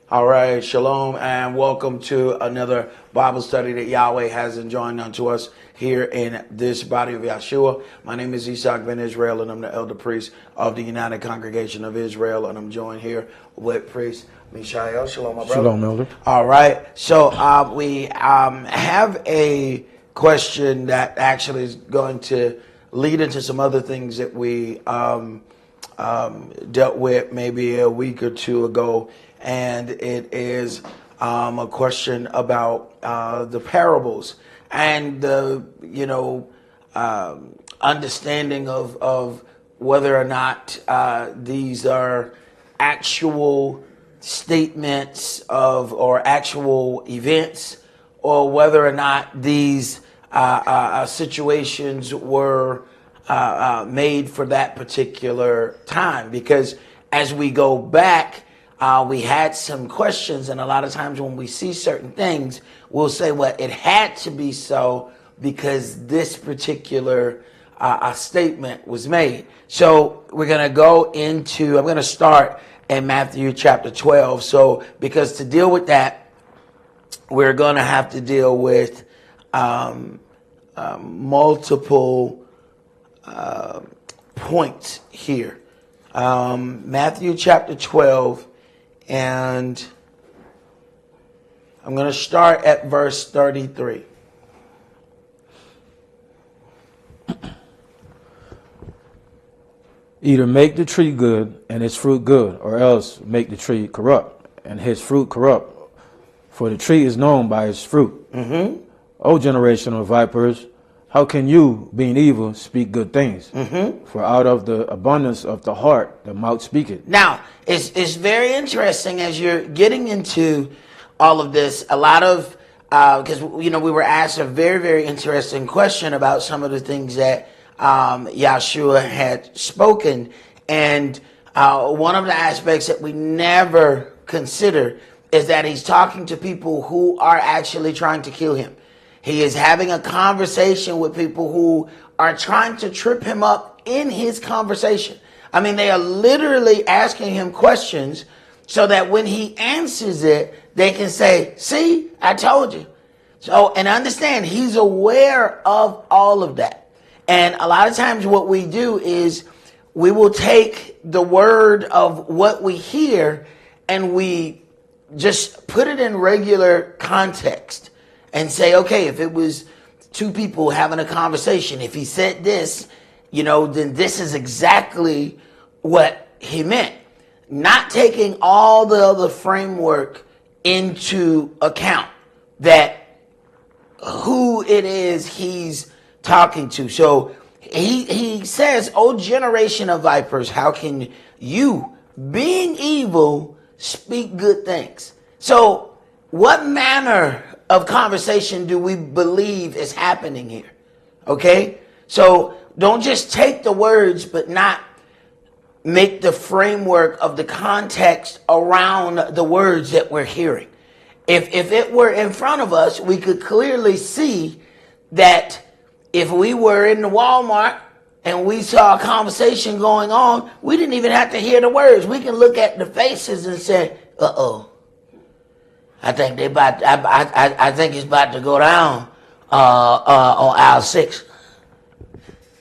All right, shalom and welcome to another Bible study that Yahweh has enjoined unto us here in this body of Yahshua. My name is Esaac ben Israel, and I'm the elder priest of the United Congregation of Israel, and I'm joined here with priest Mishael. Shalom, my brother. Shalom, elder. All right, so we have a question that actually is going to lead into some other things that we dealt with maybe a week or two ago. And it is a question about the parables and the understanding of whether or not these are actual statements of or actual events, or whether or not these situations were made for that particular time. Because as we go back, we had some questions, and a lot of times when we see certain things, we'll say, well, it had to be so because this particular statement was made. So we're going to go into, I'm going to start in Matthew chapter 12. So because to deal with that, we're going to have to deal with multiple points here. Matthew chapter 12. And I'm going to start at verse 33. Either make the tree good and its fruit good, or else make the tree corrupt and his fruit corrupt. For the tree is known by its fruit. Mm-hmm. O generation of vipers, how can you, being evil, speak good things? Mm-hmm. For out of the abundance of the heart, the mouth speaketh. Now, it's very interesting as you're getting into all of this. A lot of, because, we were asked a very, very interesting question about some of the things that Yahshua had spoken. And one of the aspects that we never consider is that he's talking to people who are actually trying to kill him. He is having a conversation with people who are trying to trip him up in his conversation. I mean, they are literally asking him questions so that when he answers it, they can say, see, I told you. So, and understand, he's aware of all of that. And a lot of times what we do is we will take the word of what we hear and we just put it in regular context. And say, okay, if it was two people having a conversation, if he said this, then this is exactly what he meant. Not taking all the other framework into account, that who it is he's talking to. So he says, "O generation of vipers, how can you, being evil, speak good things?" So what manner of conversation do we believe is happening here? Okay? So don't just take the words but not make the framework of the context around the words that we're hearing. If it were in front of us, we could clearly see that if we were in the Walmart and we saw a conversation going on, we didn't even have to hear the words. We can look at the faces and say, uh-oh. I think I think it's about to go down on aisle 6.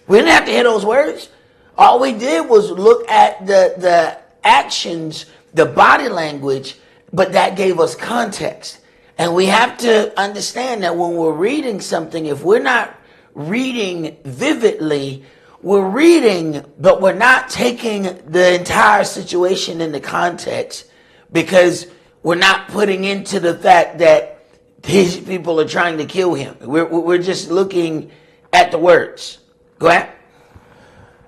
We didn't have to hear those words. All we did was look at the actions, the body language, but that gave us context. And we have to understand that when we're reading something, if we're not reading vividly, we're reading, but we're not taking the entire situation into context, because we're not putting into the fact that these people are trying to kill him. We're just looking at the words. Go ahead.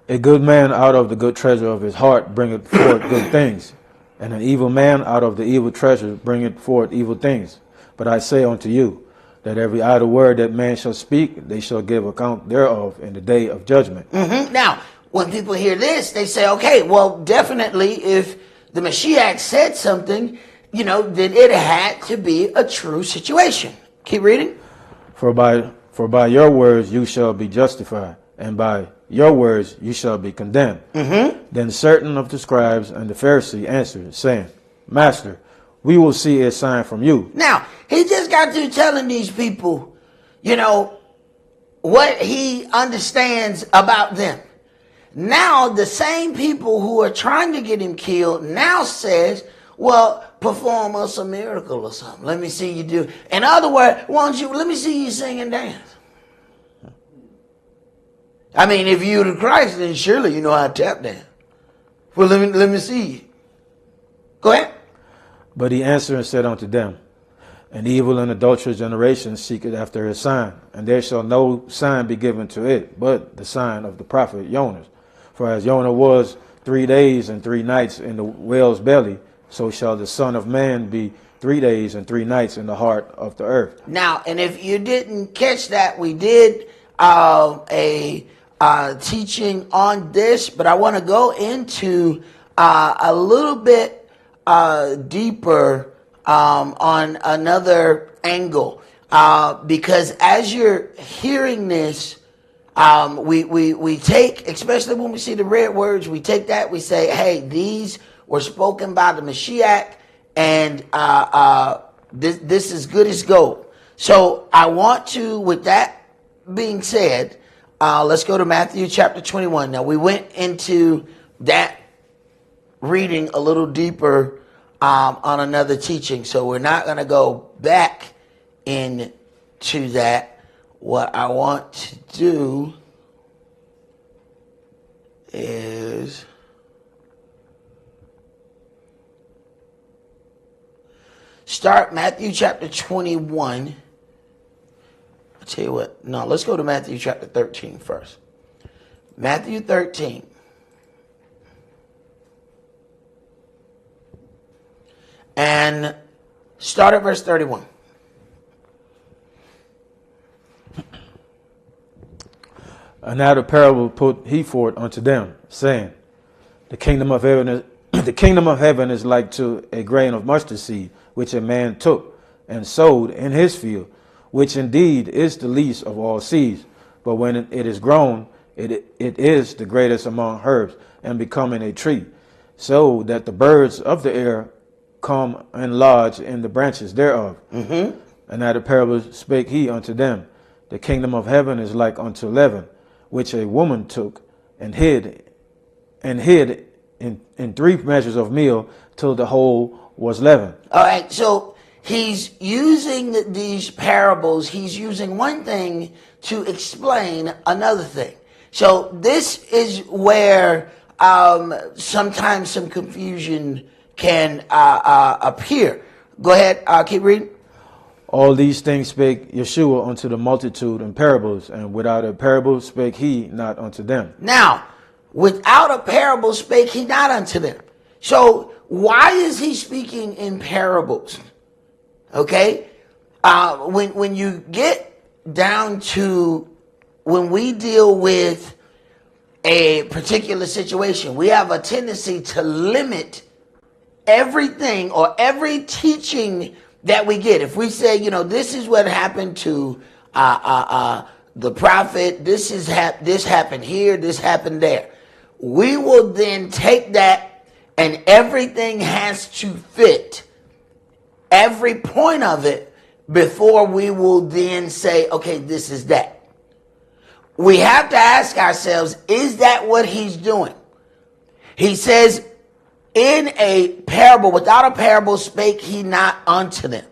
A good man out of the good treasure of his heart bringeth forth good things, and an evil man out of the evil treasure bringeth forth evil things. But I say unto you, that every idle word that man shall speak, they shall give account thereof in the day of judgment. Mm-hmm. Now, when people hear this, they say, okay, well, definitely if the Mashiach said something, then it had to be a true situation. Keep reading. For by your words you shall be justified, and by your words you shall be condemned. Mm-hmm. Then certain of the scribes and the Pharisees answered, saying, Master, we will see a sign from you. Now, he just got through telling these people, you know, what he understands about them. Now, the same people who are trying to get him killed now says, well, perform us a miracle or something. Let me see you do. In other words, let me see you sing and dance. I mean, if you're the Christ, then surely you know how to tap dance. Well, let me see you. Go ahead. But he answered and said unto them, an evil and adulterous generation seeketh after his sign, and there shall no sign be given to it, but the sign of the prophet Jonas. For as Jonah was 3 days and 3 nights in the whale's belly, so shall the Son of Man be 3 days and 3 nights in the heart of the earth. Now, and if you didn't catch that, we did a teaching on this, but I want to go into a little bit deeper on another angle, because as you're hearing this, we take, especially when we see the red words, we take that, we say, hey, these were spoken by the Mashiach, and this is good as gold. So I want to, with that being said, let's go to Matthew chapter 21. Now, we went into that reading a little deeper on another teaching, so we're not going to go back into that. What I want to do is start Matthew chapter 21. I'll tell you what. No, let's go to Matthew chapter 13 first. Matthew 13. And start at verse 31. Another parable put he forth unto them, saying, the kingdom of heaven is like to a grain of mustard seed, which a man took and sowed in his field, which indeed is the least of all seeds. But when it is grown, it is the greatest among herbs, and becoming a tree, so that the birds of the air come and lodge in the branches thereof. Mm-hmm. Another parable spake he unto them, the kingdom of heaven is like unto leaven, which a woman took and hid in 3 measures of meal till the whole was leavened. All right, so he's using these parables. He's using one thing to explain another thing. So this is where sometimes some confusion can appear. Go ahead, keep reading. All these things spake Yeshua unto the multitude in parables, and without a parable spake he not unto them. Now, without a parable spake he not unto them. So why is he speaking in parables? Okay, when you get down to when we deal with a particular situation, we have a tendency to limit everything or every teaching that we get. If we say, this is what happened to the prophet, this happened here, this happened there, we will then take that, and everything has to fit every point of it before we will then say, okay, this is that. We have to ask ourselves, is that what he's doing? He says, in a parable, without a parable spake he not unto them.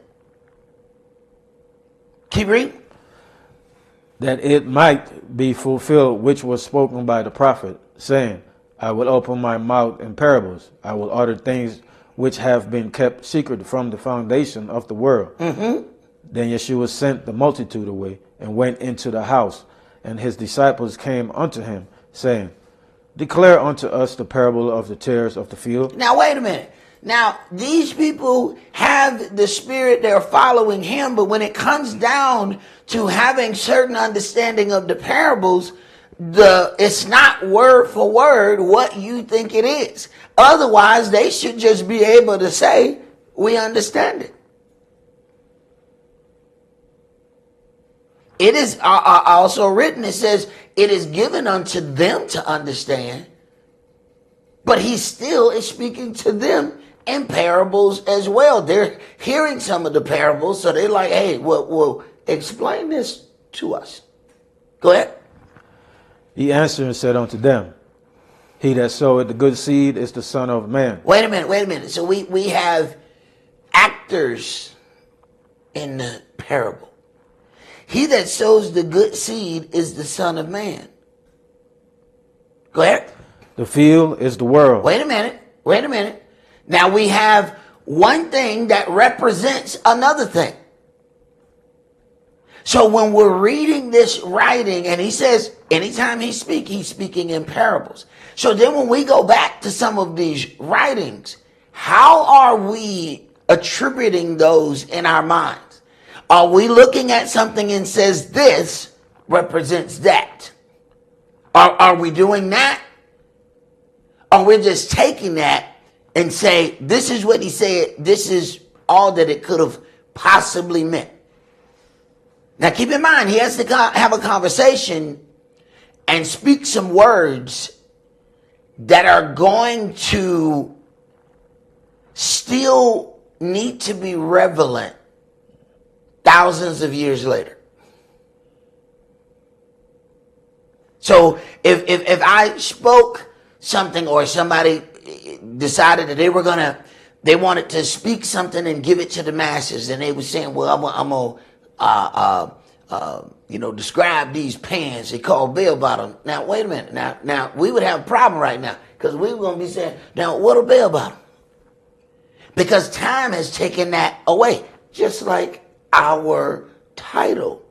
Keep reading. That it might be fulfilled which was spoken by the prophet, saying, I will open my mouth in parables. I will utter things which have been kept secret from the foundation of the world. Mm-hmm. Then Yeshua sent the multitude away and went into the house, and his disciples came unto him, saying, Declare unto us the parable of the tares of the field. Now, wait a minute. Now, these people have the spirit, they're following him, but when it comes down to having certain understanding of the parables, it's not word for word what you think it is. Otherwise, they should just be able to say, we understand it. It is also written, it says, it is given unto them to understand, but he still is speaking to them in parables as well. They're hearing some of the parables, so they're like, hey, well, explain this to us. Go ahead. He answered and said unto them, He that soweth the good seed is the Son of Man. Wait a minute. So we have actors in the parable. He that sows the good seed is the Son of Man. Go ahead. The field is the world. Wait a minute. Now we have one thing that represents another thing. So when we're reading this writing, and he says, anytime he's speaking in parables. So then when we go back to some of these writings, how are we attributing those in our minds? Are we looking at something and says this represents that? Are we doing that? Or we're just taking that and say, this is what he said, this is all that it could have possibly meant. Now keep in mind, he has to have a conversation and speak some words that are going to still need to be relevant thousands of years later. So if I spoke something, or somebody decided that they wanted to speak something and give it to the masses, and they were saying, well, I'm gonna describe these pants. They call bell bottom. Now wait a minute. Now we would have a problem right now, because we were gonna be saying, now what a bell bottom? Because time has taken that away, just like our title,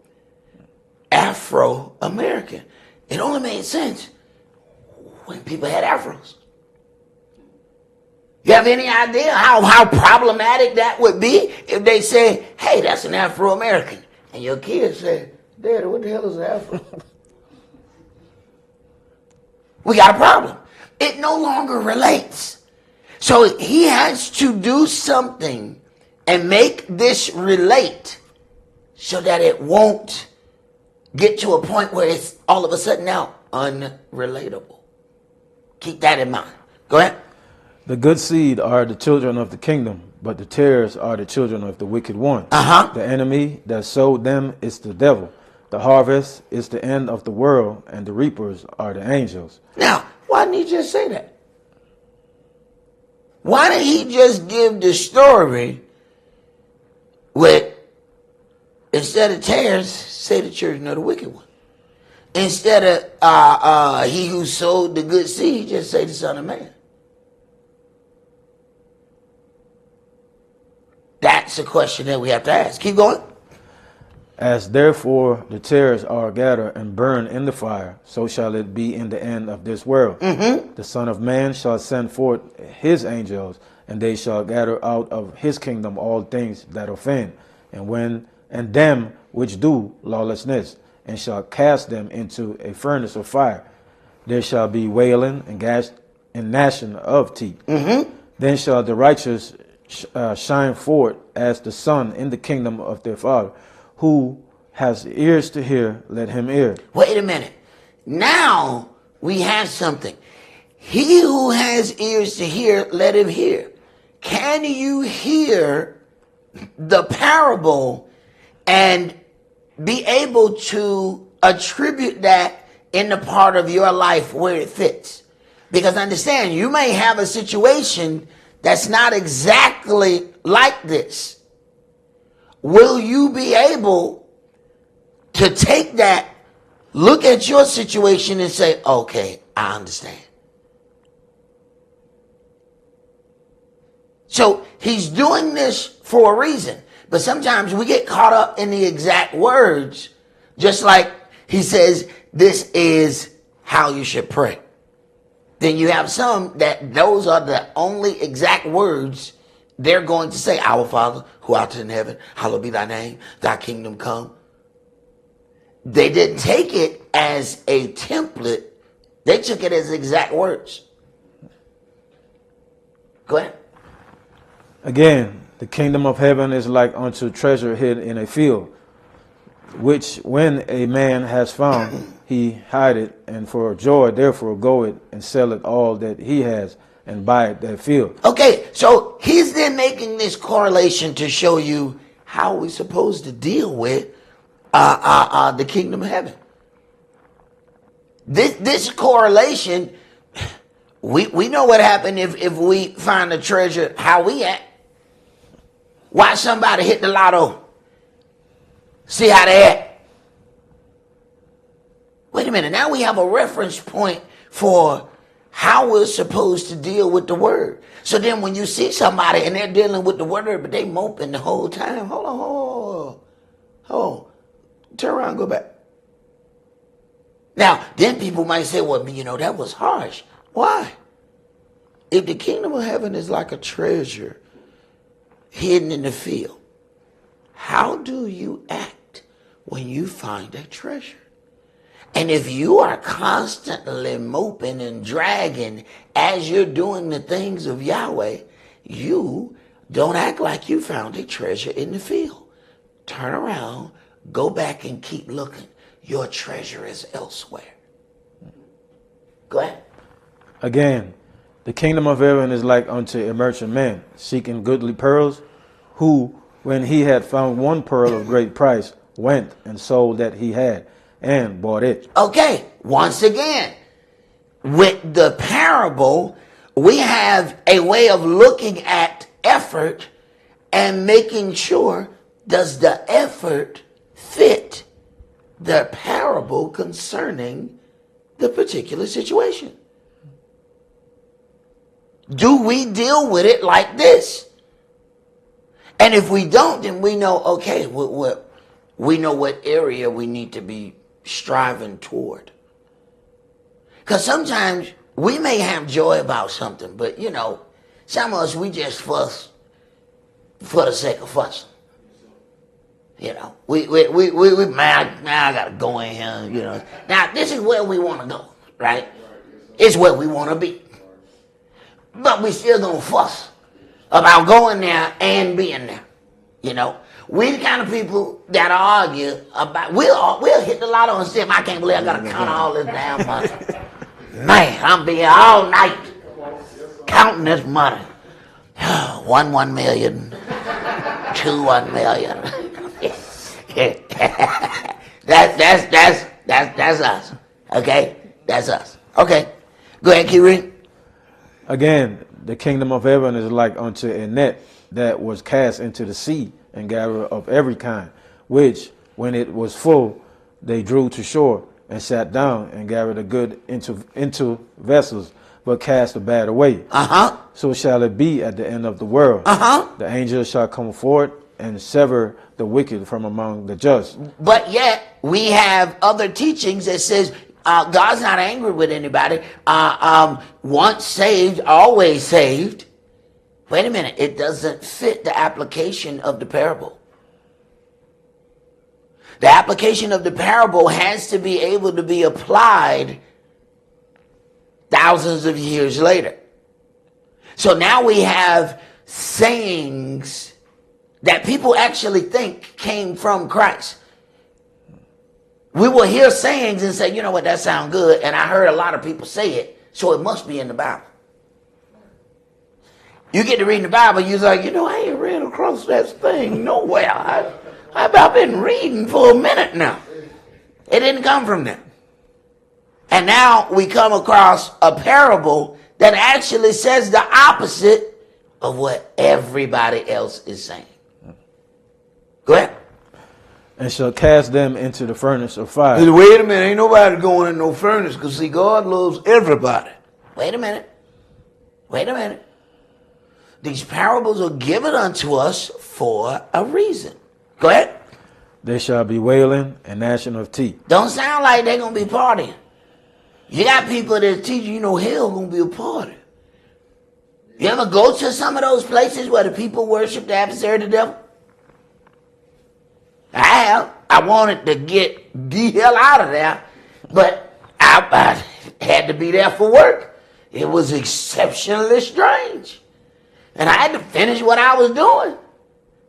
Afro-American. It only made sense when people had afros. You have any idea how problematic that would be if they say, hey, that's an Afro-American, and your kids say, Daddy, what the hell is an Afro? We got a problem. It no longer relates. So he has to do something and make this relate so that it won't get to a point where it's all of a sudden now unrelatable. Keep that in mind. Go ahead. The good seed are the children of the kingdom, but the tares are the children of the wicked one. The enemy that sowed them is the devil. The harvest is the end of the world, and the reapers are the angels. Now, why didn't he just say that? Why didn't he just give the story with, instead of tares, say the children of the wicked one? Instead of he who sowed the good seed, just say the Son of Man. That's a question that we have to ask. Keep going. As therefore the tares are gathered and burned in the fire, so shall it be in the end of this world. The Son of Man shall send forth his angels, and they shall gather out of his kingdom all things that offend, and them which do lawlessness, and shall cast them into a furnace of fire. There shall be wailing and gnashing of teeth. Then shall the righteous shine forth as the sun in the kingdom of their Father. Who has ears to hear, let him hear. Wait a minute. Now we have something. He who has ears to hear, let him hear. Can you hear the parable and be able to attribute that in the part of your life where it fits? Because understand, you may have a situation that's not exactly like this. Will you be able to take that, look at your situation and say, okay, I understand? So he's doing this for a reason. But sometimes we get caught up in the exact words, just like he says, this is how you should pray. Then you have some that those are the only exact words they're going to say. Our Father, who art in heaven, hallowed be thy name, thy kingdom come. They didn't take it as a template. They took it as exact words. Go ahead. Again, the kingdom of heaven is like unto treasure hid in a field, which when a man has found, he hide it, and for joy therefore goeth and selleth all that he has, and buy it that field. Okay, so he's then making this correlation to show you how we're supposed to deal with the kingdom of heaven. This correlation, we know what happened if we find a treasure, how we act. Watch somebody hit the lotto. See how they act. Wait a minute, now we have a reference point for how we're supposed to deal with the word. So then when you see somebody and they're dealing with the word, but they moping the whole time, hold on. Turn around, go back. Now, then people might say, well, that was harsh. Why? If the kingdom of heaven is like a treasure hidden in the field, how do you act when you find a treasure? And if you are constantly moping and dragging as you're doing the things of Yahweh, you don't act like you found a treasure in the field. Turn around, go back and keep looking. Your treasure is elsewhere. Go ahead. Again, the kingdom of heaven is like unto a merchant man seeking goodly pearls, who, when he had found one pearl of great price, went and sold that he had, and bought it. Okay, once again, with the parable, we have a way of looking at effort and making sure, does the effort fit the parable concerning the particular situation? Do we deal with it like this? And if we don't, then we know, okay, we know what area we need to be striving toward. Because sometimes we may have joy about something, but some of us, we just fuss for the sake of fussing. We man, I gotta go in here, Now, this is where we want to go, right? It's where we want to be. But we still gonna fuss about going there and being there, We the kind of people that argue about, we'll hit the lotto and say, I can't believe I gotta count all this damn money. Man, I'm being all night counting this money. 1 million, 2 1 million. That's us. Okay? That's us. Okay. Go ahead, keep reading. Again, the kingdom of heaven is like unto a net that was cast into the sea and gathered of every kind, which, when it was full, they drew to shore and sat down and gathered the good into vessels, but cast the bad away. So shall it be at the end of the world. The angels shall come forward and sever the wicked from among the just. But yet we have other teachings that says God's not angry with anybody. Once saved, always saved. Wait a minute, it doesn't fit the application of the parable. The application of the parable has to be able to be applied thousands of years later. So now we have sayings that people actually think came from Christ. We will hear sayings and say, you know what, that sounds good. And I heard a lot of people say it, so it must be in the Bible. You get to reading the Bible, you're like, I ain't read across that thing nowhere. I've been reading for a minute now. It didn't come from them. And now we come across a parable that actually says the opposite of what everybody else is saying. Go ahead. And shall cast them into the furnace of fire. Wait a minute, ain't nobody going in no furnace, because see, God loves everybody. Wait a minute. These parables are given unto us for a reason. Go ahead. There shall be wailing and gnashing of teeth. Don't sound like they're going to be partying. You got people that teach hell going to be a party. You ever go to some of those places where the people worship the adversary of the devil? I have. I wanted to get the hell out of there, but I had to be there for work. It was exceptionally strange. And I had to finish what I was doing.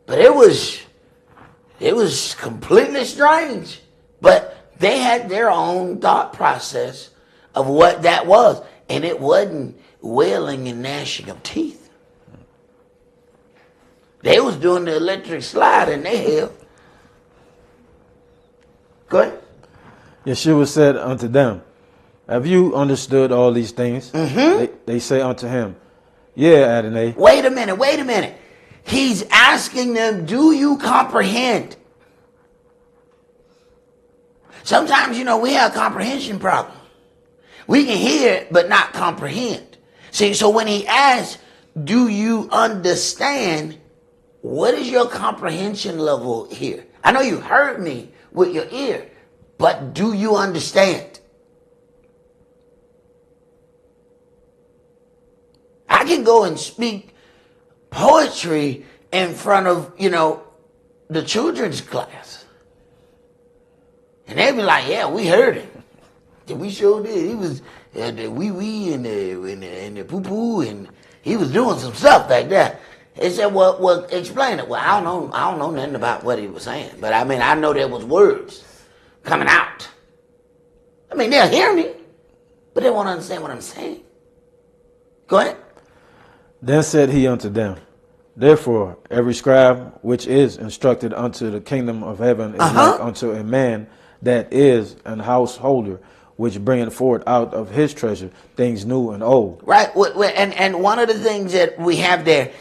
But it was completely strange. But they had their own thought process of what that was. And it wasn't wailing and gnashing of teeth. They was doing the electric slide in their hell. Go ahead. Yeshua said unto them, have you understood all these things? They say unto him, yeah, Adonai. Wait a minute. He's asking them, do you comprehend? Sometimes, we have a comprehension problem. We can hear but not comprehend. See, so when he asks, do you understand? What is your comprehension level here? I know you heard me with your ear, but do you understand? I can go and speak poetry in front of, the children's class. And they'd be like, yeah, we heard him. We sure did. He was the wee-wee and the poo-poo, and he was doing some stuff back there. They said, well, explain it. Well, I don't know nothing about what he was saying. But I know there was words coming out. They'll hear me, but they won't understand what I'm saying. Go ahead. Then said he unto them, therefore every scribe which is instructed unto the kingdom of heaven is like unto a man that is an householder, which bringeth forth out of his treasure things new and old. Right. And one of the things that we have there,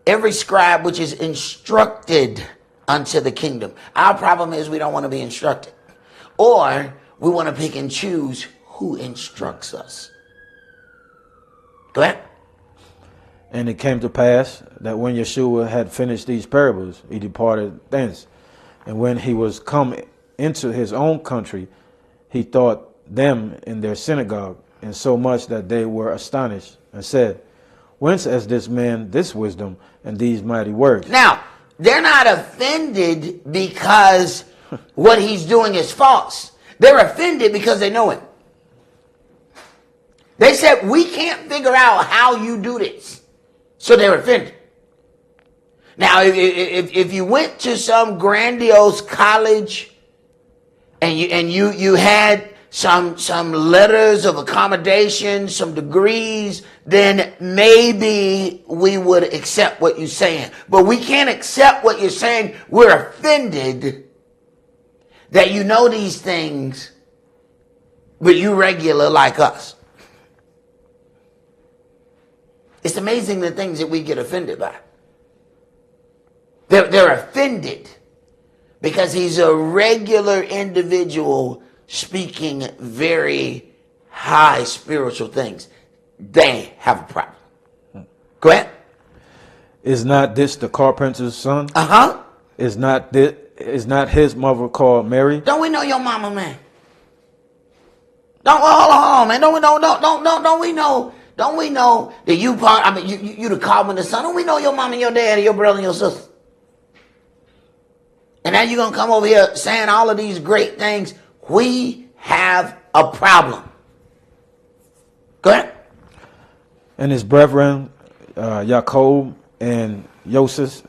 every scribe which is instructed unto the kingdom. Our problem is we don't want to be instructed. Or we want to pick and choose who instructs us. Go ahead. And it came to pass that when Yeshua had finished these parables, he departed thence. And when he was come into his own country, he taught them in their synagogue, insomuch that they were astonished, and said, whence has this man this wisdom and these mighty works? Now, they're not offended because what he's doing is false. They're offended because they know him. They said, we can't figure out how you do this. So they're offended. Now, if you went to some grandiose college and you had some letters of accommodation, some degrees, then maybe we would accept what you're saying. But we can't accept what you're saying. We're offended that you know these things, but you regular like us. It's amazing the things that we get offended by. They're offended because he's a regular individual speaking very high spiritual things. They have a problem. Go ahead. Is not this the carpenter's son? Is not his mother called Mary? Don't we know your mama, man? Hold on, man. Don't we know that you the carpenter's son? Don't we know your mama and your dad and your brother and your sister? And now you're going to come over here saying all of these great things. We have a problem. Go ahead. And his brethren, Jacob and Joseph,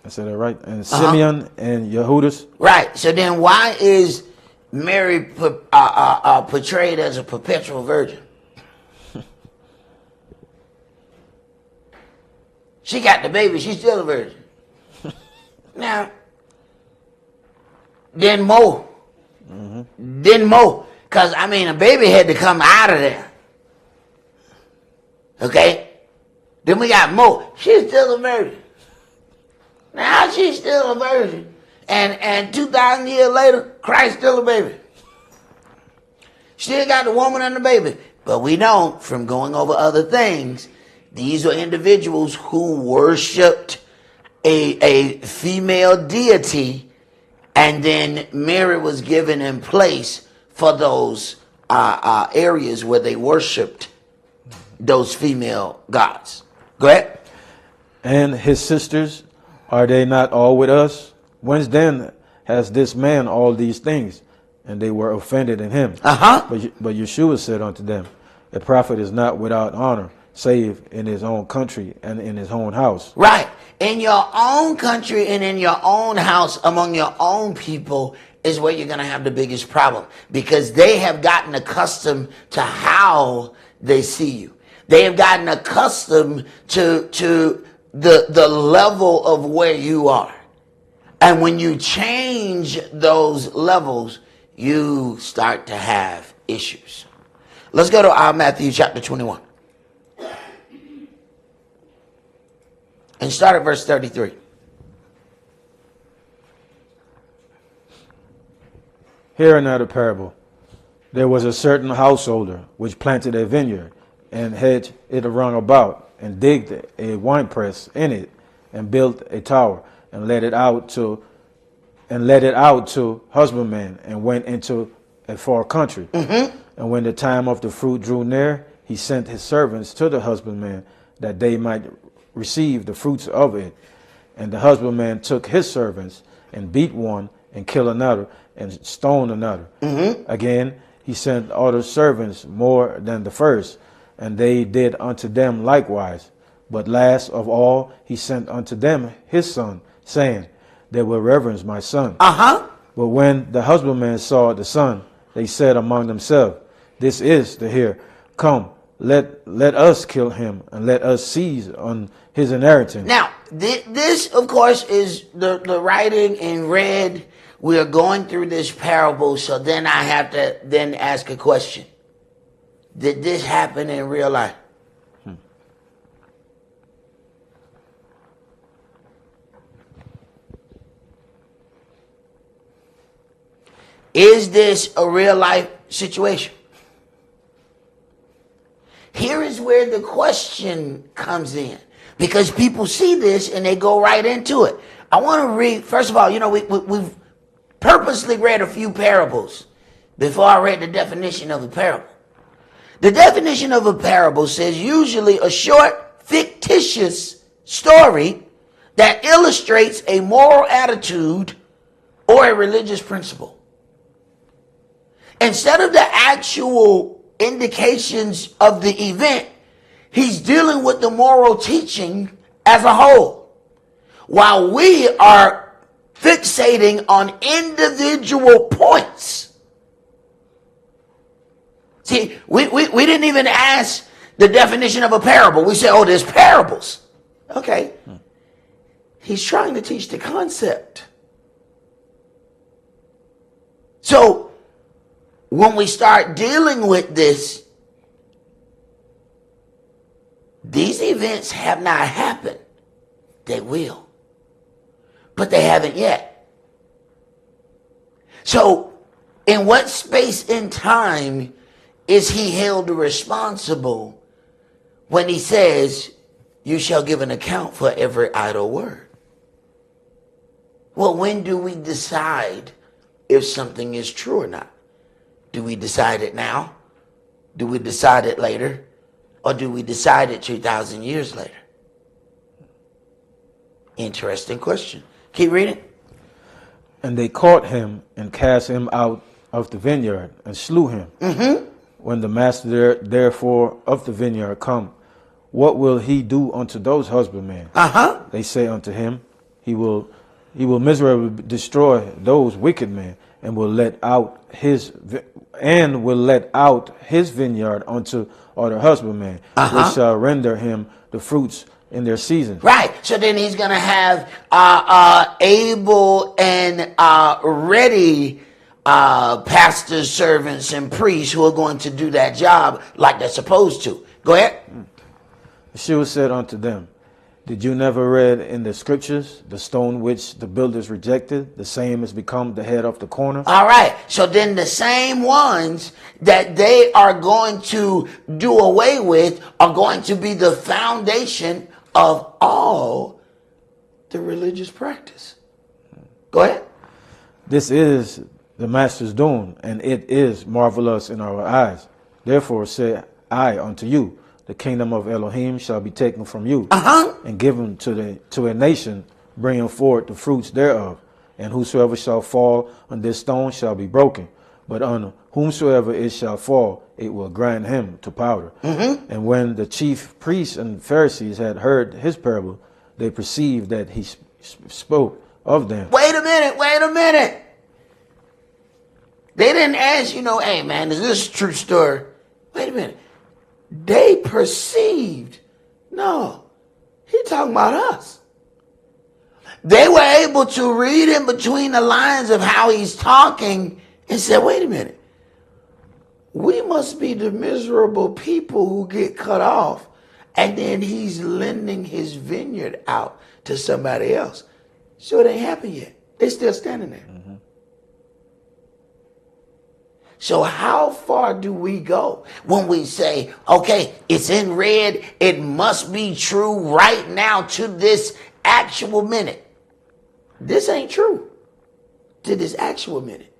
I said that right, and Simeon and Yehudas. Right. So then why is Mary portrayed as a perpetual virgin? She got the baby. She's still a virgin. Now, then more. Because, a baby had to come out of there. Okay? Then we got Mo. She's still a virgin. Now she's still a virgin. And 2,000 years later, Christ's still a baby. Still got the woman and the baby. But we know from going over other things, these are individuals who worshipped a female deity, and then Mary was given in place for those areas where they worshipped those female gods. Go ahead. And his sisters, are they not all with us? Whence then has this man all these things? And they were offended in him. But Yeshua said unto them, a prophet is not without honor, save in his own country and in his own house. Right. In your own country and in your own house, among your own people, is where you're going to have the biggest problem, because they have gotten accustomed to how they see you. They have gotten accustomed to the level of where you are. And when you change those levels, you start to have issues. Let's go to Matthew chapter 21. And start at verse 33. Hear another parable. There was a certain householder which planted a vineyard, and hedged it around about, and digged a winepress in it, and built a tower, and let it out to husbandmen, and went into a far country. Mm-hmm. And when the time of the fruit drew near, he sent his servants to the husbandmen, that they might receive the fruits of it. And the husbandman took his servants, and beat one, and killed another, and stoned another. Mm-hmm. Again, he sent other servants more than the first, and they did unto them likewise. But last of all, he sent unto them his son, saying, they will reverence my son. Uh-huh. But when the husbandmen saw the son, they said among themselves, this is the heir. Come, let us kill him, and let us seize on his inheritance. Now, this, of course, is the writing in red. We are going through this parable, so then I have to then ask a question. Did this happen in real life? Is this a real life situation? Here is where the question comes in, because people see this and they go right into it. I want to read, first of all, we've purposely read a few parables before I read the definition of a parable. The definition of a parable says usually a short, fictitious story that illustrates a moral attitude or a religious principle. Instead of the actual indications of the event, he's dealing with the moral teaching as a whole, while we are fixating on individual points. See, we didn't even ask the definition of a parable. We say, oh, there's parables. Okay. He's trying to teach the concept. So, when we start dealing with this, these events have not happened. They will. But they haven't yet. So, in what space and time is he held responsible when he says, you shall give an account for every idle word? Well, when do we decide if something is true or not? Do we decide it now? Do we decide it later? Or do we decide it 2,000 years later? Interesting question. Keep reading. And they caught him and cast him out of the vineyard and slew him. Mm-hmm. When the master therefore of the vineyard come, what will he do unto those husbandmen? Uh-huh. They say unto him, he will miserably destroy those wicked men, and will let out his vineyard unto other husbandmen, which shall render him the fruits in their season. Right. So then he's going to have able and ready pastors, servants, and priests who are going to do that job like they're supposed to. Go ahead. Yeshua said unto them, did you never read in the scriptures, the stone which the builders rejected, the same has become the head of the corner? All right. So then the same ones that they are going to do away with are going to be the foundation of all the religious practice. Go ahead. This is the master's doing, and it is marvelous in our eyes. Therefore say I unto you, the kingdom of Elohim shall be taken from you, and given to a nation, bringing forth the fruits thereof. And whosoever shall fall on this stone shall be broken, but on whomsoever it shall fall, it will grind him to powder. Mm-hmm. And when the chief priests and Pharisees had heard his parable, they perceived that he spoke of them. Wait a minute. They didn't ask, hey man, is this a true story? Wait a minute. they perceived. No, he talking about us. They were able to read in between the lines of how he's talking and said, wait a minute. We must be the miserable people who get cut off. And then he's lending his vineyard out to somebody else. So it ain't happened yet. They're still standing there. Mm-hmm. So how far do we go when we say, okay, it's in red, it must be true right now to this actual minute? This ain't true to this actual minute.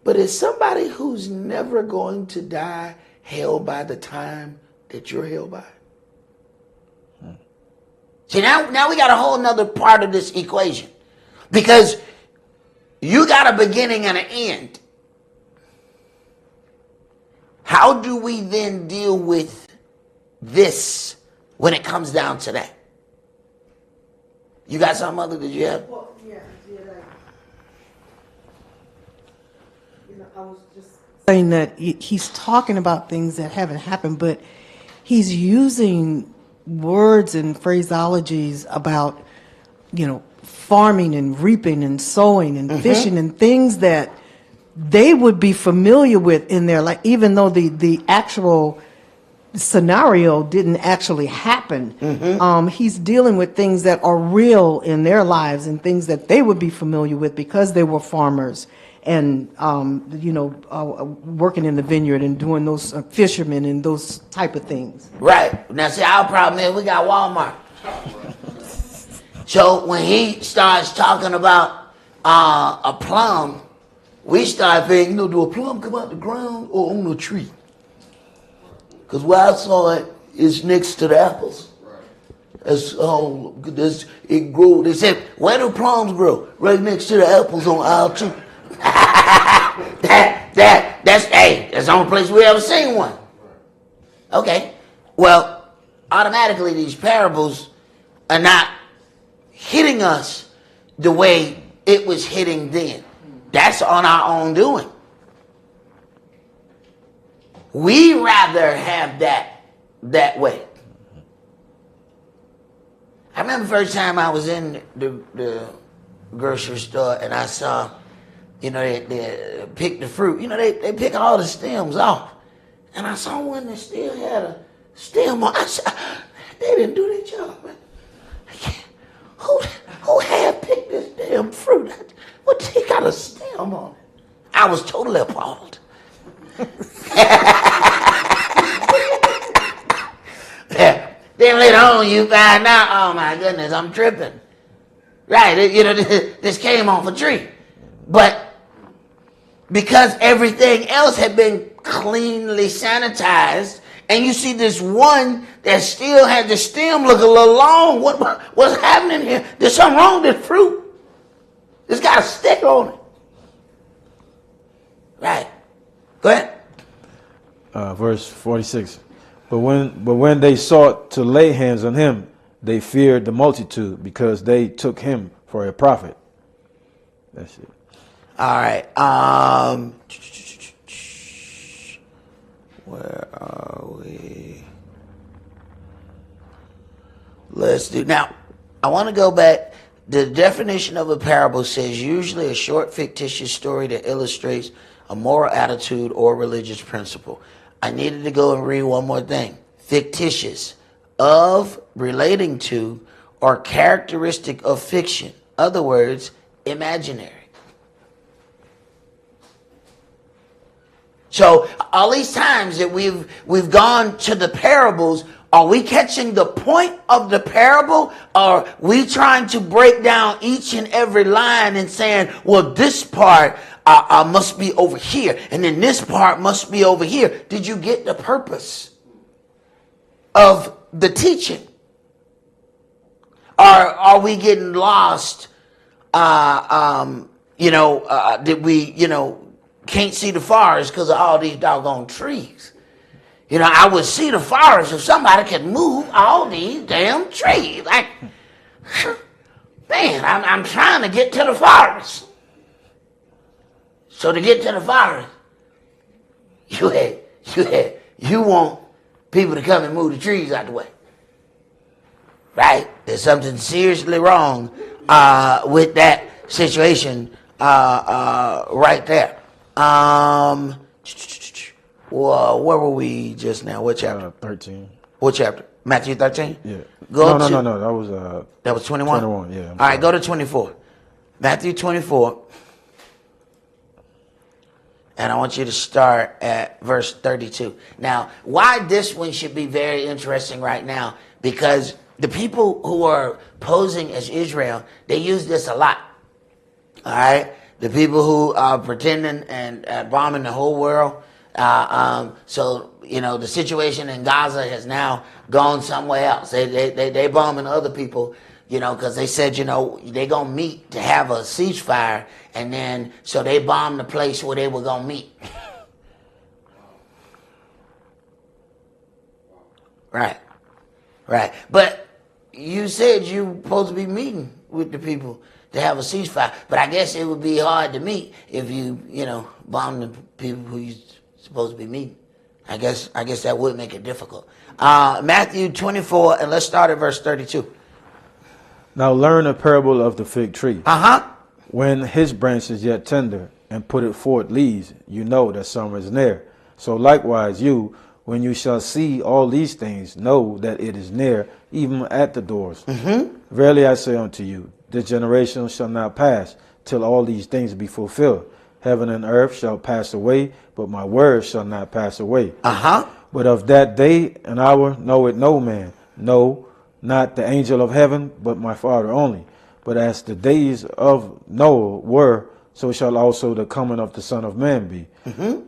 But it's somebody who's never going to die held by the time that you're held by. See, now we got a whole nother part of this equation. Because you got a beginning and an end. How do we then deal with this when it comes down to that? You got something other that you have? Well, yeah, I was just saying that he's talking about things that haven't happened, but he's using words and phraseologies about, farming and reaping and sowing and fishing and things that they would be familiar with in their life, even though the actual scenario didn't actually happen. He's dealing with things that are real in their lives and things that they would be familiar with because they were farmers and working in the vineyard and doing those fishermen and those type of things. Right. Now see, our problem is we got Walmart. So when he starts talking about a plum, we start thinking, do a plum come out the ground or on a tree? Because where I saw it is next to the apples. That's it grow. They said, where do plums grow? Right next to the apples on aisle 2. That's the only place we ever seen one. Okay. Well, automatically these parables are not hitting us the way it was hitting then. That's on our own doing. We rather have that way. I remember the first time I was in the grocery store and I saw, they pick the fruit. They pick all the stems off. And I saw one that still had a stem on. I said, they didn't do their job, man. Who had picked this damn fruit? What, they got a stem on it? I was totally appalled. Then later on you find out, oh my goodness, I'm tripping. Right, this came off a tree. But because everything else had been cleanly sanitized, and you see this one that still had the stem look a little long, what's happening here? There's something wrong with this fruit. It's got a stick on it. Right. Go ahead. Verse 46. But when they sought to lay hands on him, they feared the multitude because they took him for a prophet. That's it. All right. Where are we? Let's do now. I want to go back. The definition of a parable says usually a short fictitious story that illustrates a moral attitude or religious principle. I needed to go and read one more thing. Fictitious, of, relating to, or characteristic of fiction. Other words, imaginary. So all these times that we've gone to the parables, are we catching the point of the parable? Or are we trying to break down each and every line and saying, well, this part must be over here, and then this part must be over here? Did you get the purpose of the teaching? Or are we getting lost? Did we, can't see the forest because of all these doggone trees? I would see the forest if somebody could move all these damn trees. Like, man, I'm trying to get to the forest. So to get to the forest, you want people to come and move the trees out the way. Right? There's something seriously wrong with that situation right there. Well, where were we just now? What chapter? 13. What chapter? Matthew 13? Yeah. No. That was 21? 21, yeah. All right, go to 24. Matthew 24. And I want you to start at verse 32. Now, why this one should be very interesting right now? Because the people who are posing as Israel, they use this a lot. All right? The people who are pretending and bombing the whole world. So, the situation in Gaza has now gone somewhere else. They bombing other people, because they said, they going to meet to have a ceasefire. And then, so they bombed the place where they were going to meet. Right. But you said you were supposed to be meeting with the people to have a ceasefire. But I guess it would be hard to meet if you, bomb the people who you supposed to be meeting. I guess that would make it difficult. Matthew 24, and let's start at verse 32. Now learn a parable of the fig tree. When his branch is yet tender, and put it forth leaves, you know that summer is near. So likewise you, when you shall see all these things, know that it is near, even at the doors. Verily I say unto you, this generation shall not pass, till all these things be fulfilled. Heaven and earth shall pass away, but my words shall not pass away. But of that day and hour knoweth no man, no, not the angel of heaven, but my Father only. But as the days of Noah were, so shall also the coming of the Son of Man be.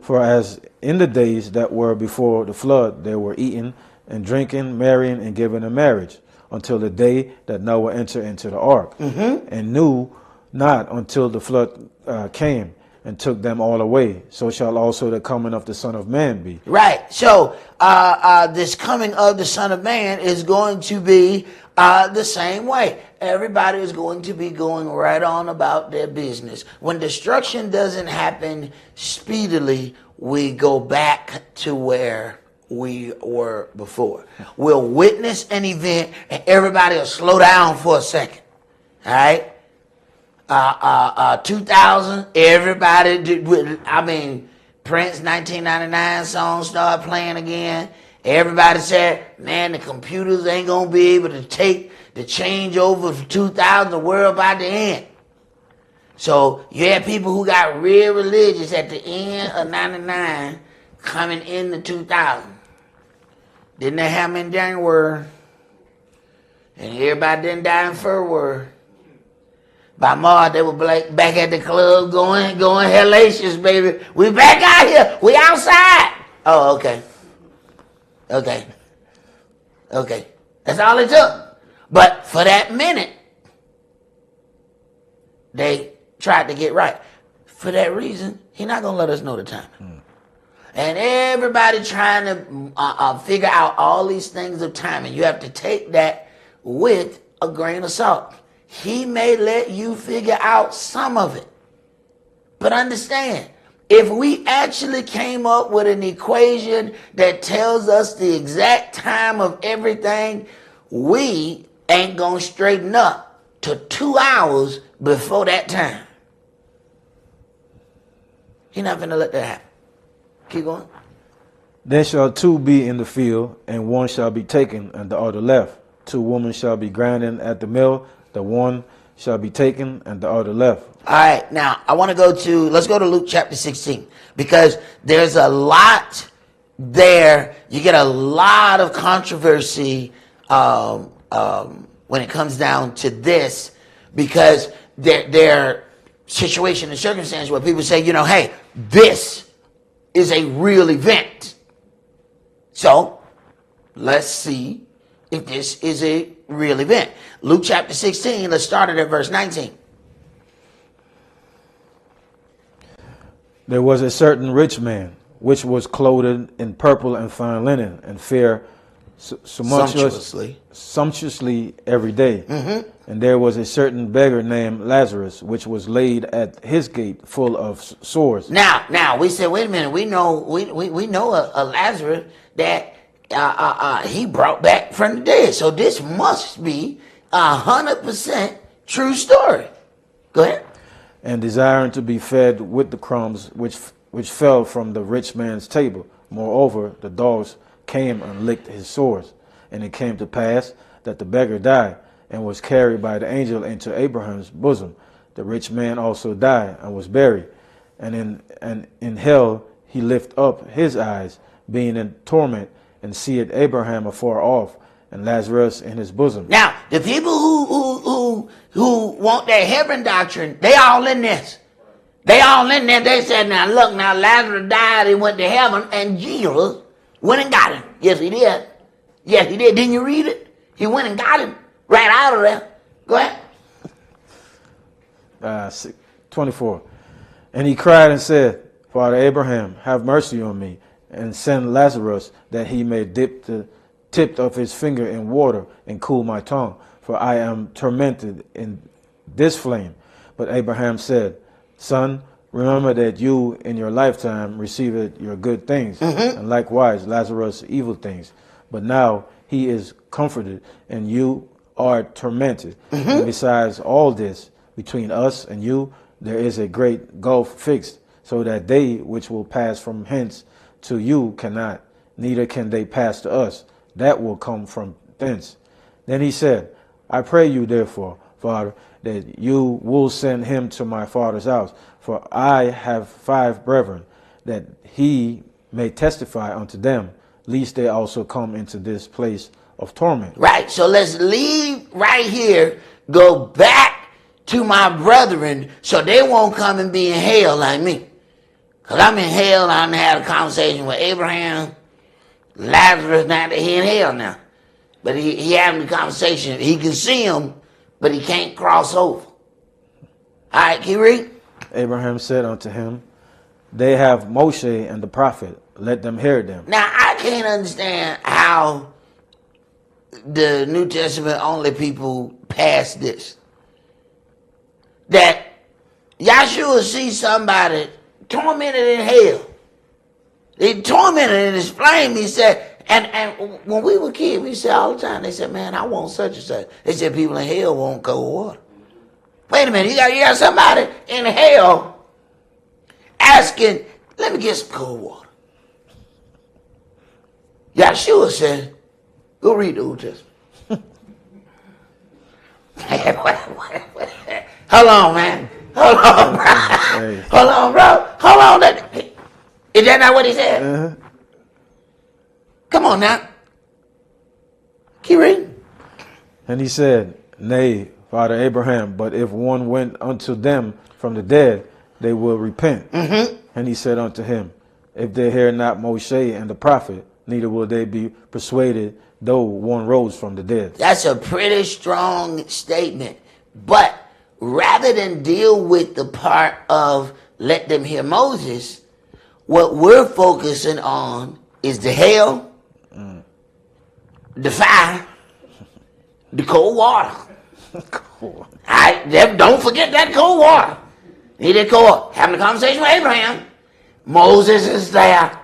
For as in the days that were before the flood, they were eating and drinking, marrying and giving in marriage, until the day that Noah entered into the ark, and knew not until the flood came and took them all away. So shall also the coming of the Son of Man be. Right. So this coming of the Son of Man is going to be the same way. Everybody is going to be going right on about their business. When destruction doesn't happen speedily, we go back to where we were before. We'll witness an event and everybody will slow down for a second. All right? 2000, everybody Prince 1999 song started playing again. Everybody said, man, the computers ain't gonna be able to take the change over for 2000, the world about to end. So you had people who got real religious at the end of 99 coming into 2000. Didn't they have them in January? And everybody didn't die in February. By March, they were back at the club going hellacious, baby. We back out here. We outside. Oh, okay. That's all it took. But for that minute, they tried to get right. For that reason, he's not going to let us know the time. And everybody trying to figure out all these things of timing. You have to take that with a grain of salt. He may let you figure out some of it. But understand, if we actually came up with an equation that tells us the exact time of everything, we ain't going to straighten up to 2 hours before that time. He's not going to let that happen. Keep going. Then shall two be in the field, and one shall be taken, and the other left. 2 women shall be grinding at the mill, the one shall be taken, and the other left. All right, now I want to let's go to Luke chapter 16, because there's a lot there. You get a lot of controversy when it comes down to this, because there are situation and circumstances where people say, hey, this is a real event. So let's see if this is a real event. Luke chapter 16, let's start it at verse 19. There was a certain rich man, which was clothed in purple and fine linen, and fared sumptuously every day. And there was a certain beggar named Lazarus, which was laid at his gate, full of sores. Now we said, wait a minute. We know a Lazarus that he brought back from the dead. So this must be 100% true story. Go ahead. And desiring to be fed with the crumbs which fell from the rich man's table. Moreover, the dogs came and licked his sores. And it came to pass that the beggar died, and was carried by the angel into Abraham's bosom. The rich man also died, and was buried. And in hell he lift up his eyes, being in torment, and seeth Abraham afar off, and Lazarus in his bosom. Now, the people who want that heaven doctrine, they all in this. They all in there. They said, now look, now Lazarus died, he went to heaven, and Jesus went and got him. Yes, he did. Yes, he did. Didn't you read it? He went and got him right out of there. Go ahead. 24. And he cried and said, Father Abraham, have mercy on me, and send Lazarus, that he may dip the tip of his finger in water and cool my tongue, for I am tormented in this flame. But Abraham said, Son, remember that you in your lifetime received your good things, and likewise Lazarus evil things. But now he is comforted, and you are tormented. And besides all this, between us and you, there is a great gulf fixed, so that they which will pass from hence to you cannot, neither can they pass to us that will come from thence. Then he said, I pray you therefore, Father, that you will send him to my father's house, for I have 5 brethren, that he may testify unto them, lest they also come into this place of torment. Right. So let's leave right here, go back to my brethren, so they won't come and be in hell like me. Because I'm in hell, I done had a conversation with Abraham, Lazarus, now that he in hell now. But he having a conversation. He can see him, but he can't cross over. All right, can you read? Abraham said unto him, They have Moshe and the prophet, let them hear them. Now, I can't understand how the New Testament only people pass this. That Yahshua sees somebody tormented in hell. They tormented in his flame, he said. And when we were kids, we said all the time, they said, man, I want such and such. They said people in hell want cold water. Wait a minute, you got somebody in hell asking, let me get some cold water. Yahshua said, go read the Old Testament. Hold on, man. Hold on, bro. Hey. Hold on, bro. Hold on. Is that not what he said? Uh-huh. Come on now. Keep reading. And he said, Nay, Father Abraham, but if one went unto them from the dead, they will repent. And he said unto him, If they hear not Moshe and the prophet, neither will they be persuaded, though one rose from the dead. That's a pretty strong statement. But rather than deal with the part of let them hear Moses, what we're focusing on is the hell, the fire, the cold water. Cool. Don't forget that cold water. Need that cold water. Having a conversation with Abraham. Moses is there.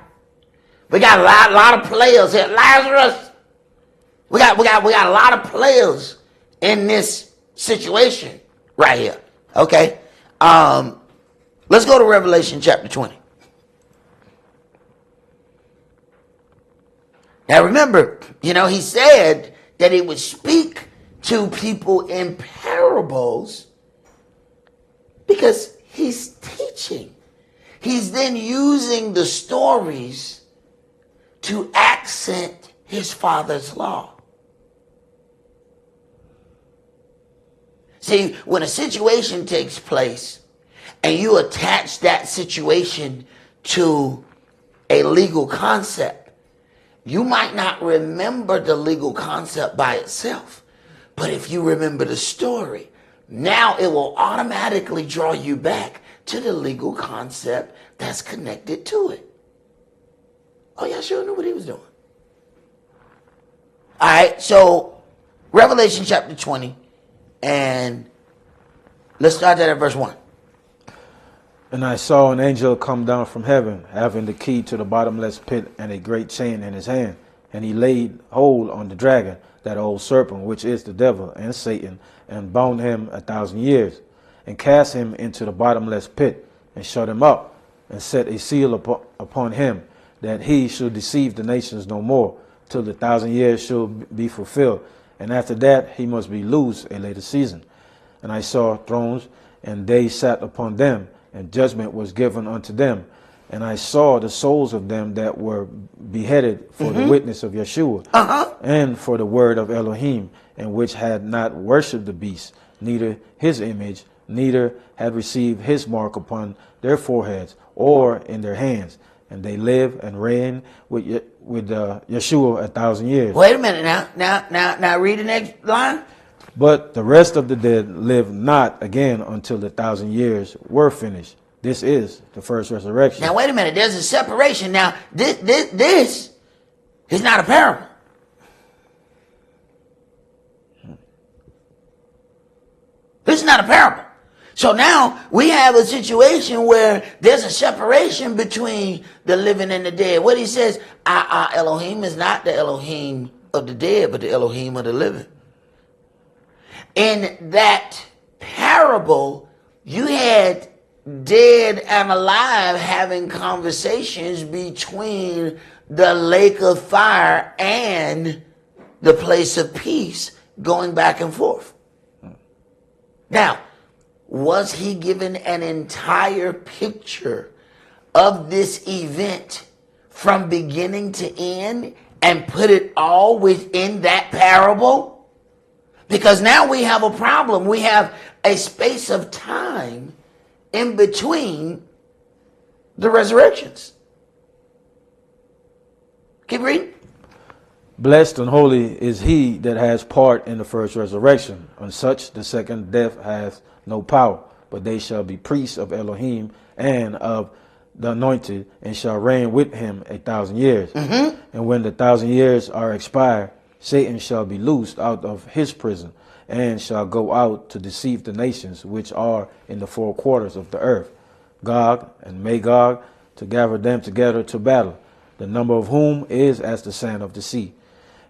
We got a lot of players here. Lazarus. We got a lot of players in this situation right here. Okay. Let's go to Revelation chapter 20. Now remember, he said that he would speak to people in parables because he's teaching. He's then using the stories to accent his Father's law. See, when a situation takes place and you attach that situation to a legal concept, you might not remember the legal concept by itself. But if you remember the story, now it will automatically draw you back to the legal concept that's connected to it. Oh, yeah, sure knew what he was doing. All right, so Revelation chapter 20, and let's start that at verse 1. And I saw an angel come down from heaven, having the key to the bottomless pit and a great chain in his hand. And he laid hold on the dragon, that old serpent, which is the devil and Satan, and bound him 1,000 years, and cast him into the bottomless pit, and shut him up, and set a seal upon him, that he should deceive the nations no more, till the 1,000 years should be fulfilled. And after that he must be loosed a later season. And I saw thrones, and they sat upon them, and judgment was given unto them. And I saw the souls of them that were beheaded for the witness of Yeshua, and for the word of Elohim, and which had not worshipped the beast, neither his image, neither had received his mark upon their foreheads or in their hands. And they live and reign with Yeshua 1,000 years. Wait a minute now read the next line. But the rest of the dead live not again until the 1,000 years were finished. This is the first resurrection. Now wait a minute, there's a separation. Now this is not a parable. This is not a parable. So now we have a situation where there's a separation between the living and the dead. What he says, our Elohim is not the Elohim of the dead, but the Elohim of the living. In that parable, you had dead and alive having conversations between the lake of fire and the place of peace, going back and forth. Now, was he given an entire picture of this event from beginning to end and put it all within that parable? Because now we have a problem. We have a space of time in between the resurrections. Keep reading. Blessed and holy is he that has part in the first resurrection. On such the second death hath no power, but they shall be priests of Elohim and of the anointed, and shall reign with him 1,000 years. And when the 1,000 years are expired, Satan shall be loosed out of his prison, and shall go out to deceive the nations which are in the four quarters of the earth, Gog and Magog, to gather them together to battle, the number of whom is as the sand of the sea.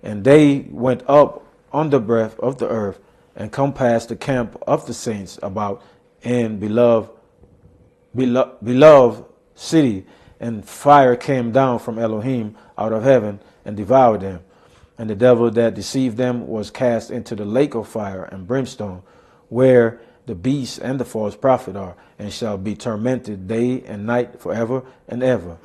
And they went up on the breadth of the earth, and compassed the camp of the saints about in beloved city, and fire came down from Elohim out of heaven and devoured them. And the devil that deceived them was cast into the lake of fire and brimstone, where the beast and the false prophet are, and shall be tormented day and night forever and ever.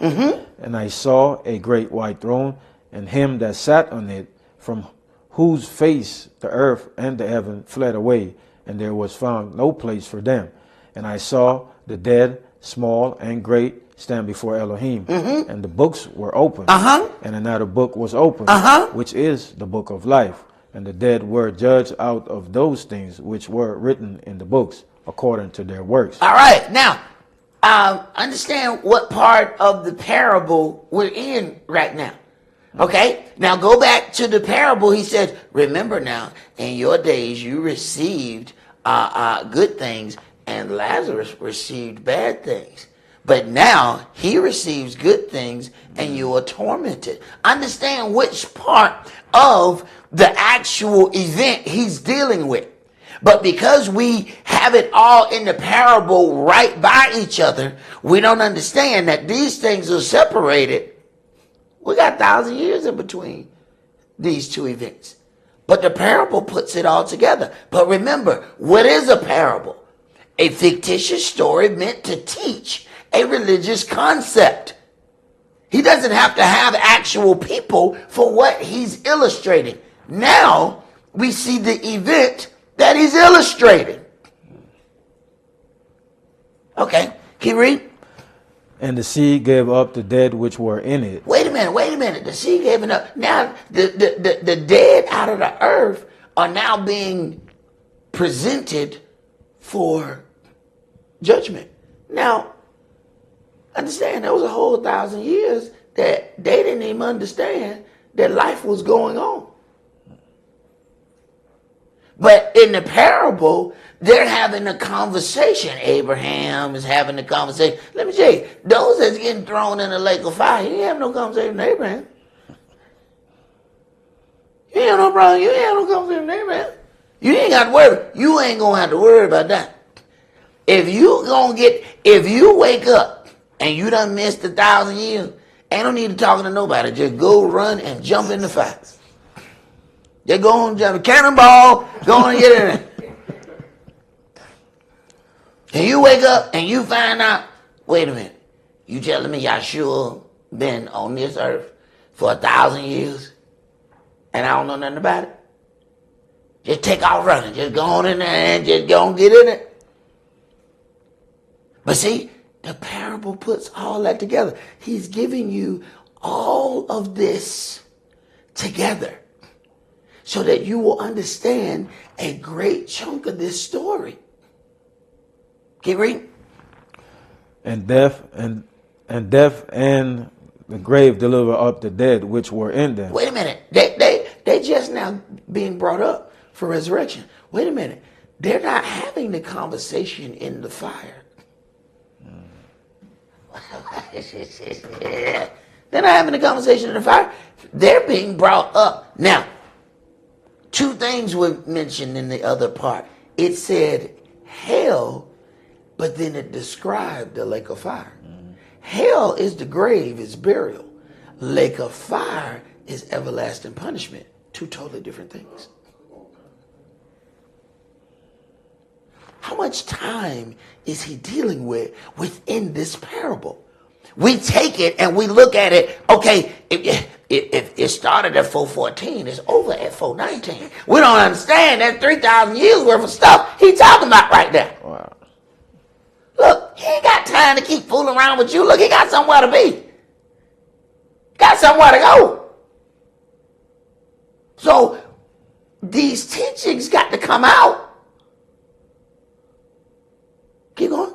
And I saw a great white throne, and him that sat on it, from whose face the earth and the heaven fled away, and there was found no place for them. And I saw the dead, small and great, stand before Elohim, and the books were opened, and another book was opened, which is the book of life. And the dead were judged out of those things which were written in the books, according to their works. All right, now understand what part of the parable we're in right now. Okay, now go back to the parable. He said, remember now, in your days you received good things, and Lazarus received bad things. But now he receives good things, and you are tormented. Understand which part of the actual event he's dealing with. But because we have it all in the parable right by each other, we don't understand that these things are separated. We got 1,000 years in between these two events. But the parable puts it all together. But remember, what is a parable? A fictitious story meant to teach a religious concept. He doesn't have to have actual people for what he's illustrating. Now we see the event that he's illustrating. Okay, keep reading. And the sea gave up the dead which were in it. Wait a minute. The sea gave it up. Now the dead out of the earth are now being presented for judgment. Now, understand, there was a whole 1,000 years that they didn't even understand that life was going on. But in the parable, they're having a conversation. Abraham is having a conversation. Let me tell you, those that's getting thrown in the lake of fire, he ain't have no conversation with Abraham. You ain't no problem. You ain't have no conversation there, man. You ain't got to worry. You ain't gonna have to worry about that. If you wake up and you done missed 1,000 years, ain't no need to talking to nobody. Just go run and jump in the fire. Just go on, jump, cannonball, go on and get in there. And you wake up and you find out, wait a minute, you telling me Yahshua been on this earth for 1,000 years and I don't know nothing about it? Just take off running. Just go on in there and just go and get in it. But see, the parable puts all that together. He's giving you all of this together so that you will understand a great chunk of this story. Keep reading. And death and the grave deliver up the dead which were in them. Wait a minute. They just now being brought up for resurrection. Wait a minute. They're not having the conversation in the fire. They're not having the conversation in the fire. They're being brought up. Now, two things were mentioned in the other part. It said hell, but then it described the lake of fire. Hell is the grave, is burial. Lake of fire is everlasting punishment. Two totally different things. How much time is he dealing with within this parable? We take it and we look at it, okay, if it started at 414, it's over at 419. We don't understand that 3,000 years worth of stuff he's talking about right there. Wow. Look, he ain't got time to keep fooling around with you. Look, he got somewhere to be. Got somewhere to go. So these teachings got to come out. Keep going.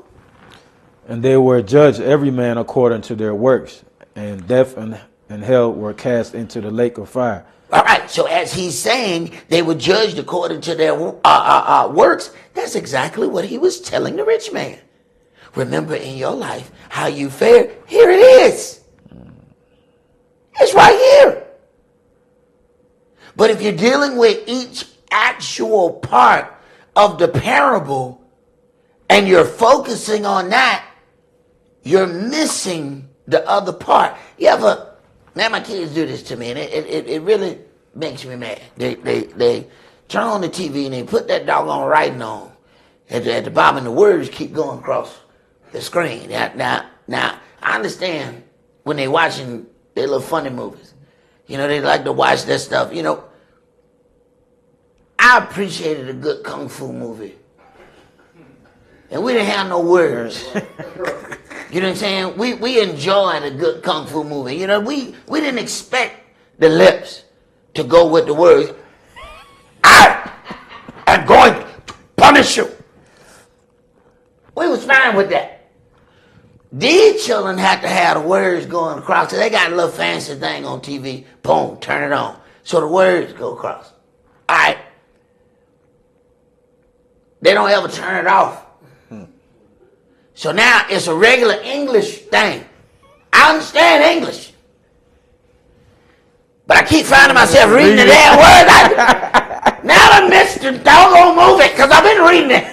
And they were judged every man according to their works, and death and hell were cast into the lake of fire. All right, so as he's saying they were judged according to their works, that's exactly what he was telling the rich man. Remember in your life how you fared. Here it is. It's right here. But if you're dealing with each actual part of the parable and you're focusing on that, you're missing the other part. You ever, man, my kids do this to me, and it really makes me mad. They turn on the TV and they put that doggone writing on at the bottom, and the words keep going across the screen. Now, I understand when they watching their little funny movies. You know, they like to watch that stuff. You know, I appreciated a good kung fu movie. And we didn't have no words. You know what I'm saying? We enjoyed a good kung fu movie. You know, we didn't expect the lips to go with the words. I am going to punish you. We was fine with that. These children had to have the words going across. So they got a little fancy thing on TV. Boom, turn it on. So the words go across. All right. They don't ever turn it off. So now it's a regular English thing. I understand English. But I keep finding myself reading the damn words. Now I missed the doggone movie because I've been reading it.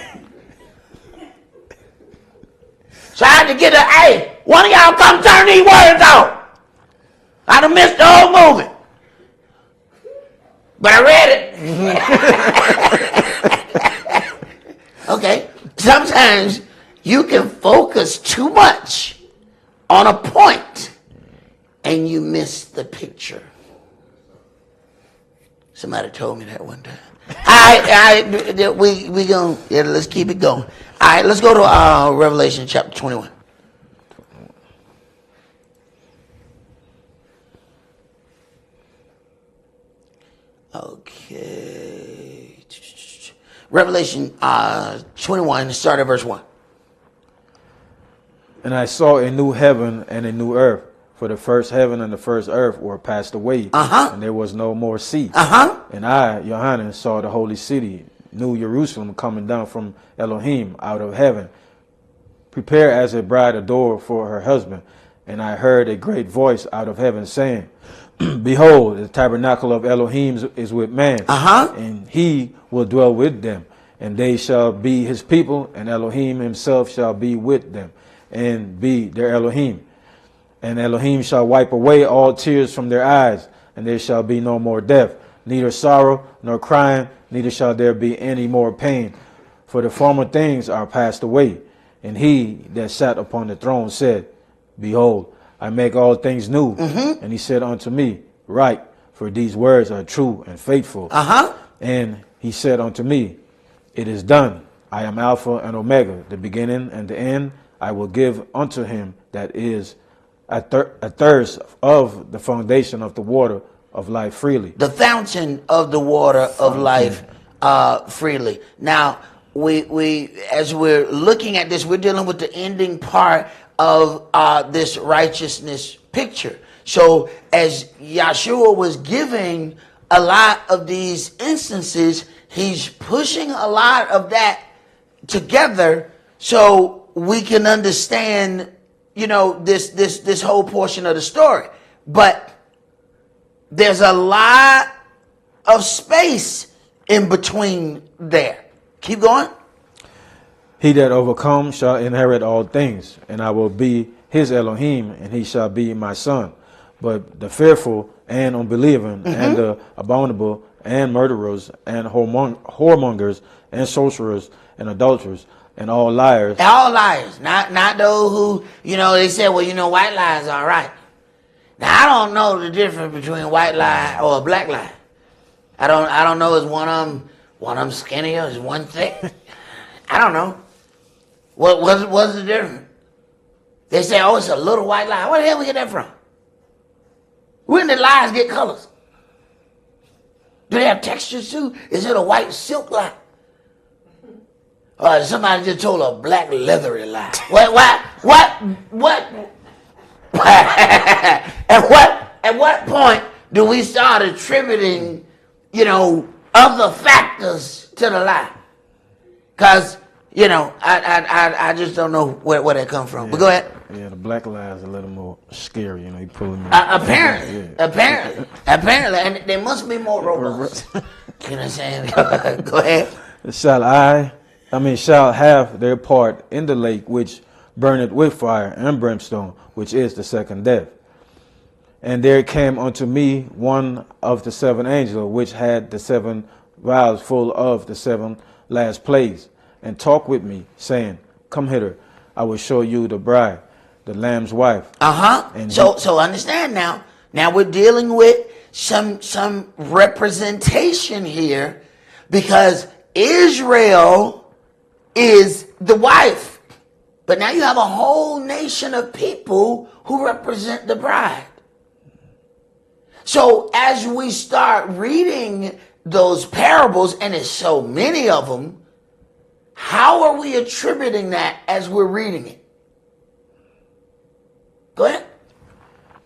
So I had to get hey, one of y'all come turn these words off. I done missed the whole movie. But I read it. Okay. Sometimes you can focus too much on a point and you miss the picture. Somebody told me that one time. Let's keep it going. All right, let's go to Revelation chapter 21. Okay. Revelation 21, start at verse 1. And I saw a new heaven and a new earth, for the first heaven and the first earth were passed away, and there was no more sea. And I, Johannes, saw the holy city, New Jerusalem, coming down from Elohim out of heaven, prepared as a bride adorned for her husband. And I heard a great voice out of heaven saying, Behold, the tabernacle of Elohim is with man, Uh-huh. and he will dwell with them, and they shall be his people, and Elohim himself shall be with them, and be their Elohim. And Elohim shall wipe away all tears from their eyes, and there shall be no more death, neither sorrow nor crying, neither shall there be any more pain. For the former things are passed away. And he that sat upon the throne said, Behold, I make all things new. And he said unto me, Write, for these words are true and faithful. And he said unto me, It is done. I am Alpha and Omega, the beginning and the end. I will give unto him that is a thirst of the foundation of the water of life freely. The fountain of the water of life freely. Now, we as we're looking at this, we're dealing with the ending part of this righteousness picture. So as Yahshua was giving a lot of these instances, he's pushing a lot of that together so we can understand, this whole portion of the story. But there's a lot of space in between there. Keep going. He that overcomes shall inherit all things, and I will be his Elohim, and he shall be my son. But the fearful and unbelieving and the abominable and murderers and whoremongers and sorcerers and adulterers and all liars. All liars, not those who, they say, well, white lies are all right. Now, I don't know the difference between a white lie or a black lie. I don't know, is one of them skinny or is one thick? I don't know. What's the difference? They say, oh, it's a little white lie. Where the hell we get that from? When did lies get colors? Do they have textures too? Is it a white silk lie? Or somebody just told a black leathery lie? What? At what point do we start attributing, other factors to the lie? Because, I just don't know where that come from. But go ahead. Yeah, the black lie is a little more scary. You pulling me. Apparently, and they must be more robust. You know what I'm saying? Go ahead. Shall have their part in the lake which burneth with fire and brimstone, which is the second death. And there came unto me one of the seven angels, which had the seven vials full of the seven last plagues, and talked with me, saying, Come hither, I will show you the bride, the Lamb's wife. And so understand now. Now we're dealing with some representation here, because Israel is the wife. But now you have a whole nation of people who represent the bride. So as we start reading those parables, and there's so many of them, how are we attributing that as we're reading it? Go ahead.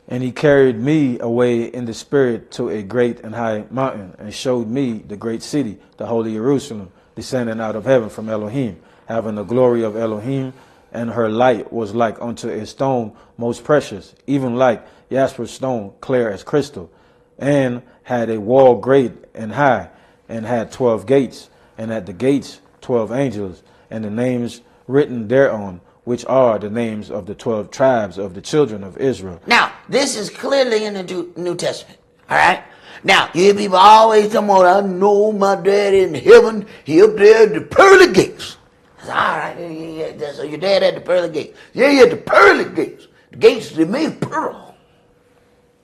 And he carried me away in the spirit to a great and high mountain, and showed me the great city, the holy Jerusalem, descending out of heaven from Elohim, having the glory of Elohim, and her light was like unto a stone most precious, even like jasper stone, clear as crystal, and had a wall great and high, and had 12 gates, and at the gates 12 angels, and the names written thereon, which are the names of the 12 tribes of the children of Israel. Now, this is clearly in the New Testament, all right? Now, you hear people always talking about, I know my daddy in heaven, he up there at the pearly gates. All right, yeah, so your dad at the pearly gates. Yeah, he at the pearly gates. The gates, they made pearl.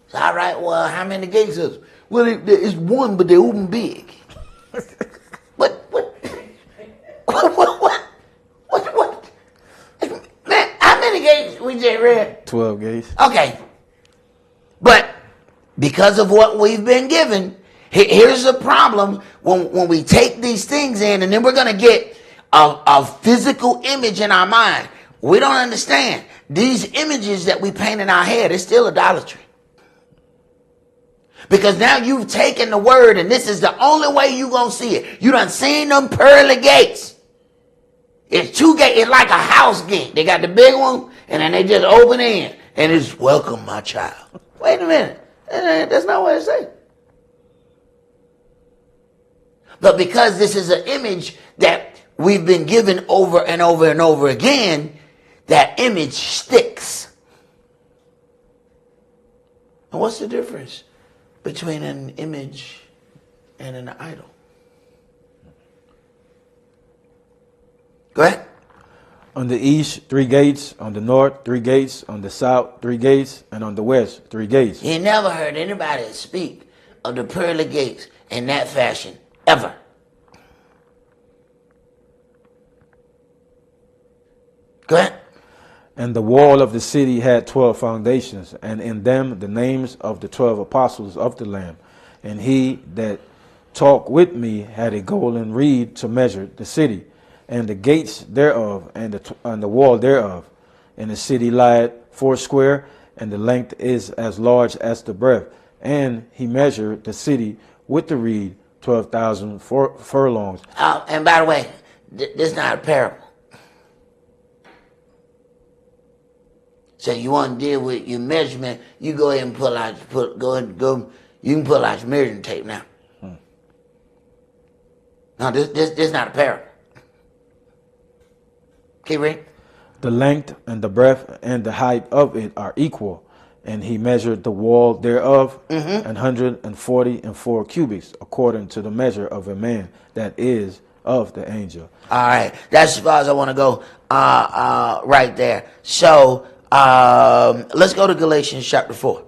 So, all right, well, how many gates is it? Well, it's one, but they open big. What? Man, how many gates we just read? 12 gates. Okay. But because of what we've been given, here's the problem when we take these things in, and then we're going to get a physical image in our mind. We don't understand. These images that we paint in our head is still idolatry. Because now you've taken the word, and this is the only way you're going to see it. You done seen them pearly gates. It's two gates. It's like a house gate. They got the big one, and then they just open in, and it's welcome, my child. Wait a minute. That's not what it says. But because this is an image that we've been given over and over and over again, that image sticks. And what's the difference between an image and an idol? Go ahead. On the east, 3 gates. On the north, 3 gates. On the south, 3 gates. And on the west, 3 gates. He never heard anybody speak of the pearly gates in that fashion, ever. Go ahead. And the wall of the city had 12 foundations, and in them the names of the 12 apostles of the Lamb. And he that talked with me had a golden reed to measure the city, and the gates thereof, and the wall thereof. And the city lieth 4 and the length is as large as the breadth. And he measured the city with the reed 12,000 furlongs. And by the way, this is not a parable. So you want to deal with your measurement, you go ahead and you can pull out your measuring tape now. No, this is not a parable. Keep reading. The length and the breadth and the height of it are equal. And he measured the wall thereof 144 cubits, according to the measure of a man that is of the angel. All right, that's as far as I want to go right there. So let's go to Galatians chapter 4.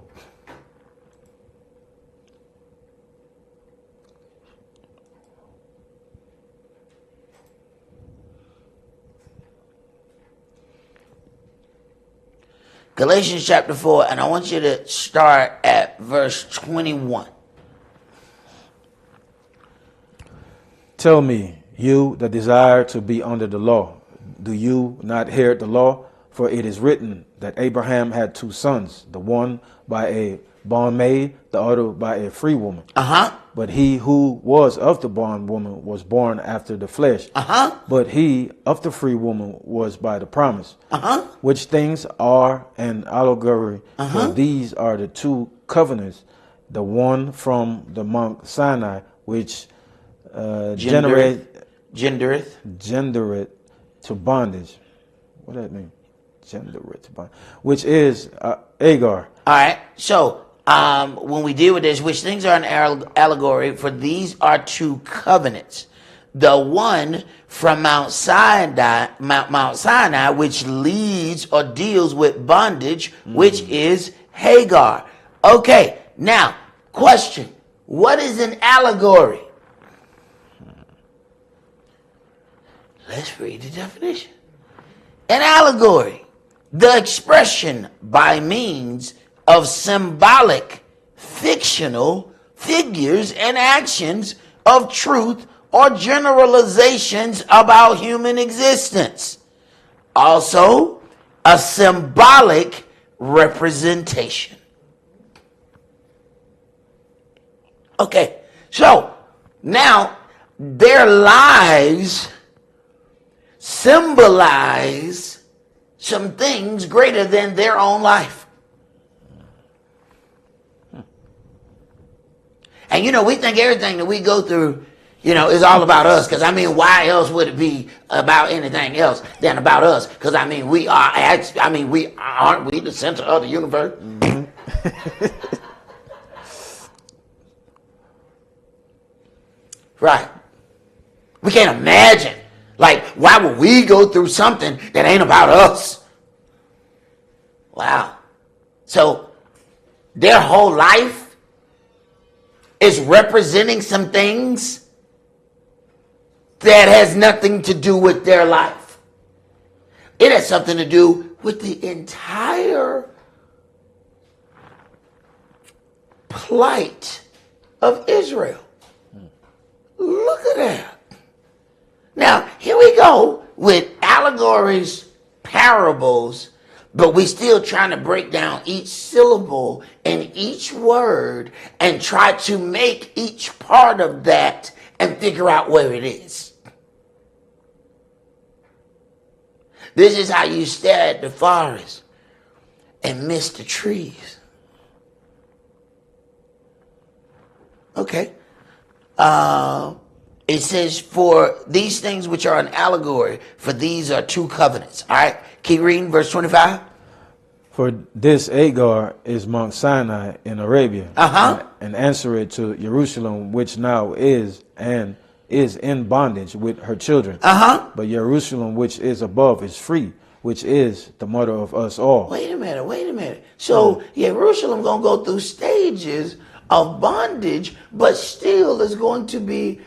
Galatians chapter 4, and I want you to start at verse 21. Tell me, you that desire to be under the law, do you not hear the law? For it is written that Abraham had 2 sons, the one by a bondmaid, the other by a free woman. But he who was of the bondwoman was born after the flesh. But he of the free woman was by the promise. Which things are an allegory. For these are the 2 covenants, the one from the Mount Sinai, which gendereth to bondage. What does that mean? Which is Agar. All right. So when we deal with this, which things are an allegory, for these are 2 covenants. The one from Mount Sinai, which leads or deals with bondage, which is Hagar. Okay. Now, question: what is an allegory? Let's read the definition. An allegory: the expression by means of symbolic, fictional figures and actions of truth or generalizations about human existence. Also, a symbolic representation. Okay, so now their lives symbolize some things greater than their own life. And we think everything that we go through, is all about us. Because why else would it be about anything else than about us? Because aren't we the center of the universe? Right. We can't imagine. Like, why would we go through something that ain't about us? Wow. So, their whole life is representing some things that has nothing to do with their life. It has something to do with the entire plight of Israel. Look at that. Now, here we go with allegories, parables, but we still trying to break down each syllable and each word and try to make each part of that and figure out where it is. This is how you stare at the forest and miss the trees. Okay. It says, for these things which are an allegory, for these are two covenants. All right. Keep reading, verse 25. For this Agar is Mount Sinai in Arabia, and answereth to Jerusalem, which now is and is in bondage with her children. But Jerusalem, which is above, is free, which is the mother of us all. Wait a minute. So Jerusalem going to go through stages of bondage, but still is going to be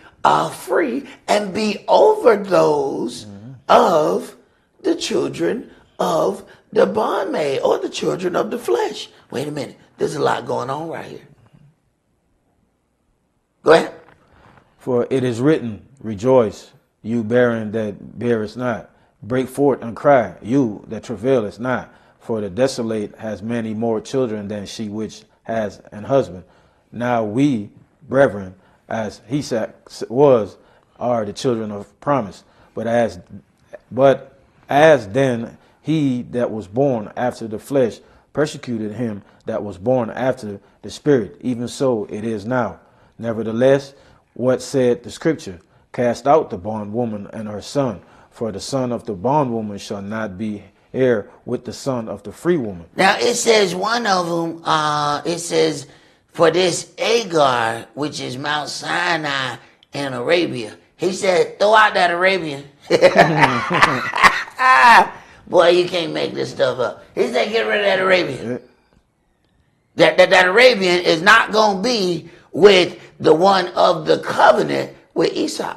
free and be over those of the children of the bondmaid or the children of the flesh. Wait a minute. There's a lot going on right here. Go ahead. For it is written, rejoice, you barren that bearest not. Break forth and cry, you that travailest not. For the desolate has many more children than she which has an husband. Now we, brethren, as Esaac was, are the children of promise. But as then he that was born after the flesh persecuted him that was born after the spirit, even so it is now. Nevertheless, what said the scripture? Cast out the bondwoman and her son, for the son of the bondwoman shall not be heir with the son of the free woman. Now it says one of them, it says, for this Agar, which is Mount Sinai in Arabia. He said, throw out that Arabian. Boy, you can't make this stuff up. He said, get rid of that Arabian. That Arabian is not going to be with the one of the covenant with Esau.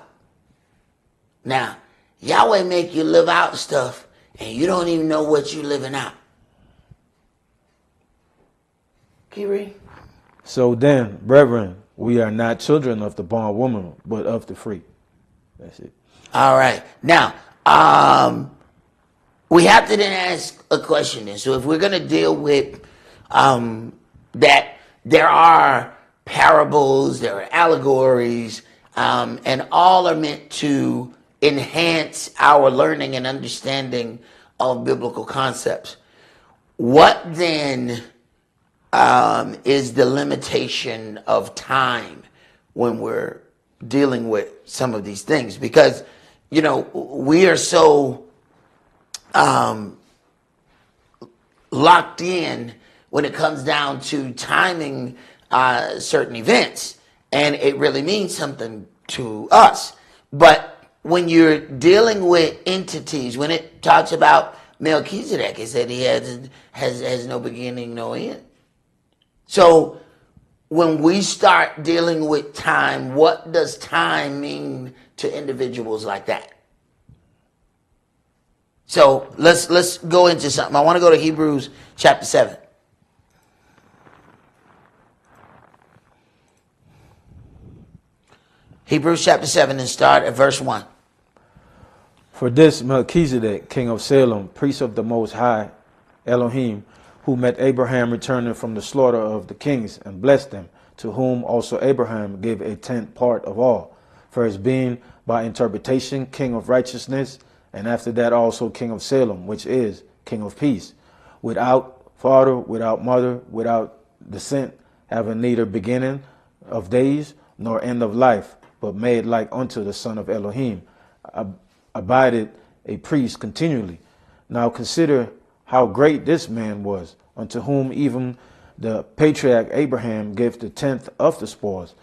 Now, Yahweh make you live out stuff, and you don't even know what you're living out. Keep reading. So then, brethren, we are not children of the bondwoman, but of the free. That's it. All right. Now, we have to then ask a question then. So if we're going to deal with that there are parables, there are allegories, and all are meant to enhance our learning and understanding of biblical concepts. What then is the limitation of time when we're dealing with some of these things? Because, you know, we are so locked in when it comes down to timing certain events, and it really means something to us. But when you're dealing with entities, when it talks about Melchizedek, it said he has no beginning, no end. So when we start dealing with time, what does time mean to individuals like that? So let's go into something. I want to go to Hebrews chapter 7. Hebrews chapter 7 and start at verse 1. For this Melchizedek, king of Salem, priest of the Most High, Elohim, who met Abraham returning from the slaughter of the kings and blessed them, to whom also Abraham gave a tenth part of all, for his being by interpretation king of righteousness, and after that also king of Salem, which is king of peace, without father, without mother, without descent, having neither beginning of days nor end of life, but made like unto the Son of Elohim, abided a priest continually. Now consider how great this man was, unto whom even the patriarch Abraham gave the tenth of the spoils.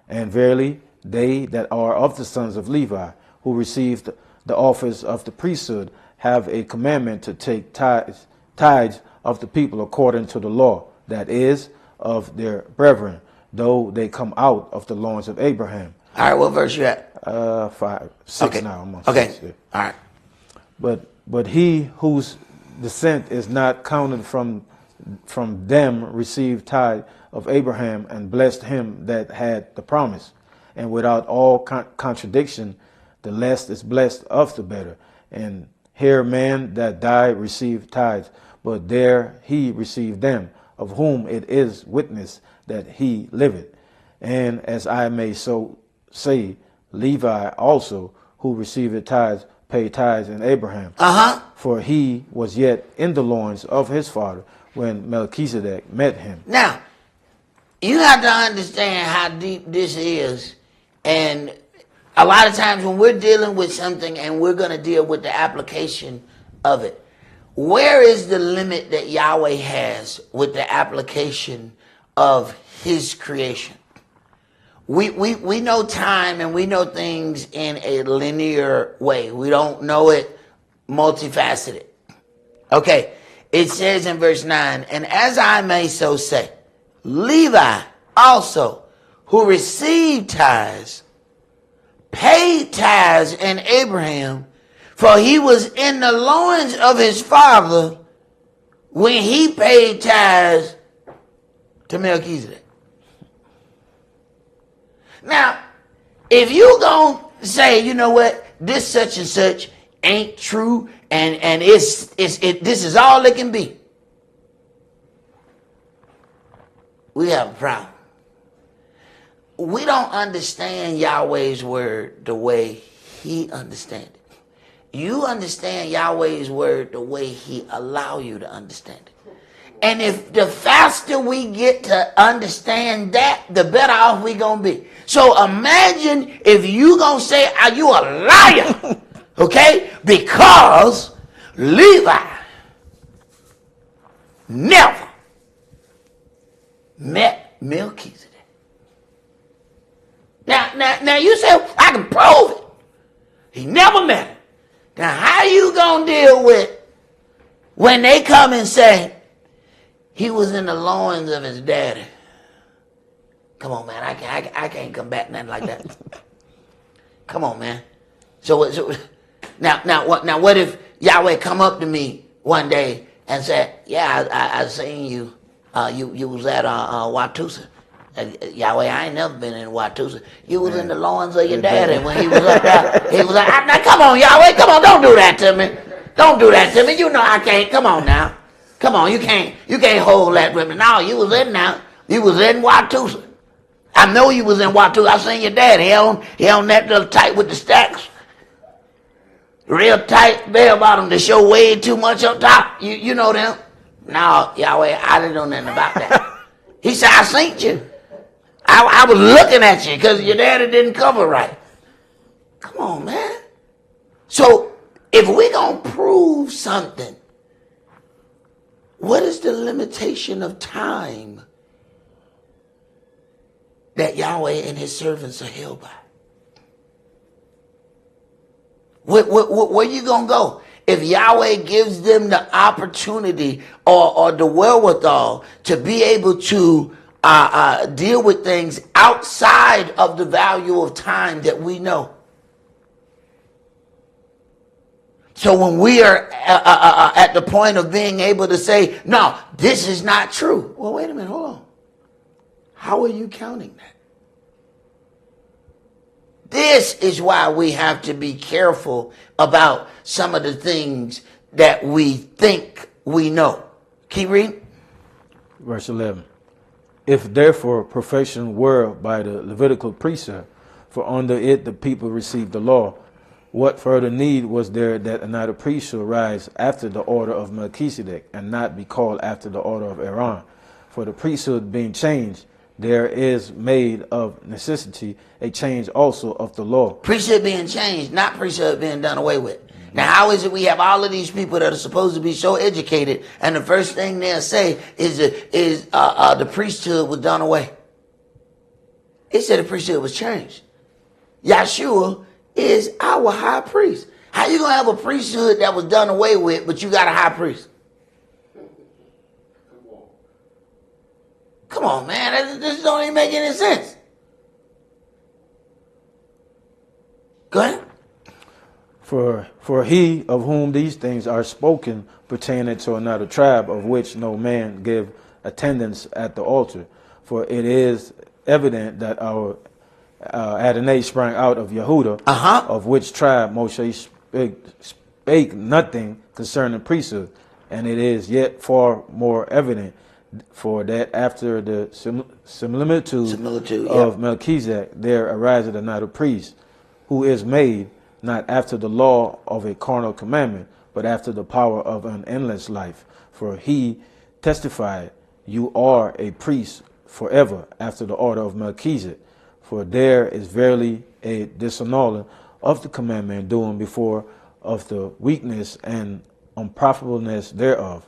And verily, they that are of the sons of Levi, who received the office of the priesthood, have a commandment to take tithes of the people according to the law, that is, of their brethren, though they come out of the loins of Abraham. All right, what verse you at? 6 okay. now. I'm on okay. 6 here. All right. But he whose descent is not counted from them received tithe of Abraham and blessed him that had the promise. And without all contradiction, the less is blessed of the better. And here man that died received tithes, but there he received them, of whom it is witness that he liveth. And as I may so say, Levi also, who received tithes, paid tithes in Abraham. For he was yet in the loins of his father when Melchizedek met him. Now, You have to understand how deep this is. And a lot of times when we're dealing with something and we're going to deal with the application of it, where is the limit that Yahweh has with the application of his creation? We know time and we know things in a linear way. We don't know it multifaceted. Okay, it says in verse 9, and as I may so say, Levi also, who received tithes, paid tithes in Abraham, for he was in the loins of his father when he paid tithes to Melchizedek. Now, if you gonna say, you know what, this such and such ain't true, and this is all it can be, we have a problem. We don't understand Yahweh's word the way he understands it. You understand Yahweh's word the way he allow you to understand it. And if the faster we get to understand that, the better off we gonna be. So imagine if you gonna say, are you a liar? Okay? Because Levi never met Melchizedek. Now you say, I can prove it. He never met him. Now how you gonna deal with when they come and say, he was in the loins of his daddy? Come on, man. I can't come back nothing like that. Come on, man. So now what if Yahweh come up to me one day and said, yeah, I seen you. You was at Watusa. Yahweh, I ain't never been in Watusa. You was in the loins of your daddy when he was up there. He was like, now come on, Yahweh, come on, don't do that to me. Don't do that to me. You know I can't. Come on now. Come on, you can't hold that with me. No, you was in now. You was in Watusa. I know you was in Watusa. I seen your daddy. He on that little tight with the stacks. Real tight bell bottom to show way too much up top. You know them. No, Yahweh, I didn't know nothing about that. He said, I seen you. I was looking at you because your daddy didn't cover right. Come on, man. So if we're going to prove something, what is the limitation of time that Yahweh and his servants are held by? Where you going to go? If Yahweh gives them the opportunity or the wherewithal to be able to deal with things outside of the value of time that we know. So when we are at the point of being able to say, no, this is not true. Well, wait a minute, hold on. How are you counting that? This is why we have to be careful about some of the things that we think we know. Keep reading. Verse 11. If therefore perfection were by the Levitical priesthood, for under it the people received the law, what further need was there that another priest should rise after the order of Melchizedek, and not be called after the order of Aaron? For the priesthood being changed, there is made of necessity a change also of the law. Priesthood being changed, not priesthood being done away with. Mm-hmm. Now, how is it we have all of these people that are supposed to be so educated, and the first thing they'll say is the priesthood was done away? It said the priesthood was changed. Yahshua is our high priest. How you gonna have a priesthood that was done away with, but you got a high priest? Come on, man. This don't even make any sense. Go ahead. For he of whom these things are spoken pertaining to another tribe, of which no man give attendance at the altar. For it is evident that our Adonai sprang out of Yehuda, of which tribe Moshe spake nothing concerning priesthood. And it is yet far more evident, for that after the similitude of Melchizedek there ariseth another priest, who is made not after the law of a carnal commandment, but after the power of an endless life. For he testified, you are a priest forever after the order of Melchizedek. For there is verily a disannulling of the commandment doing before of the weakness and unprofitableness thereof.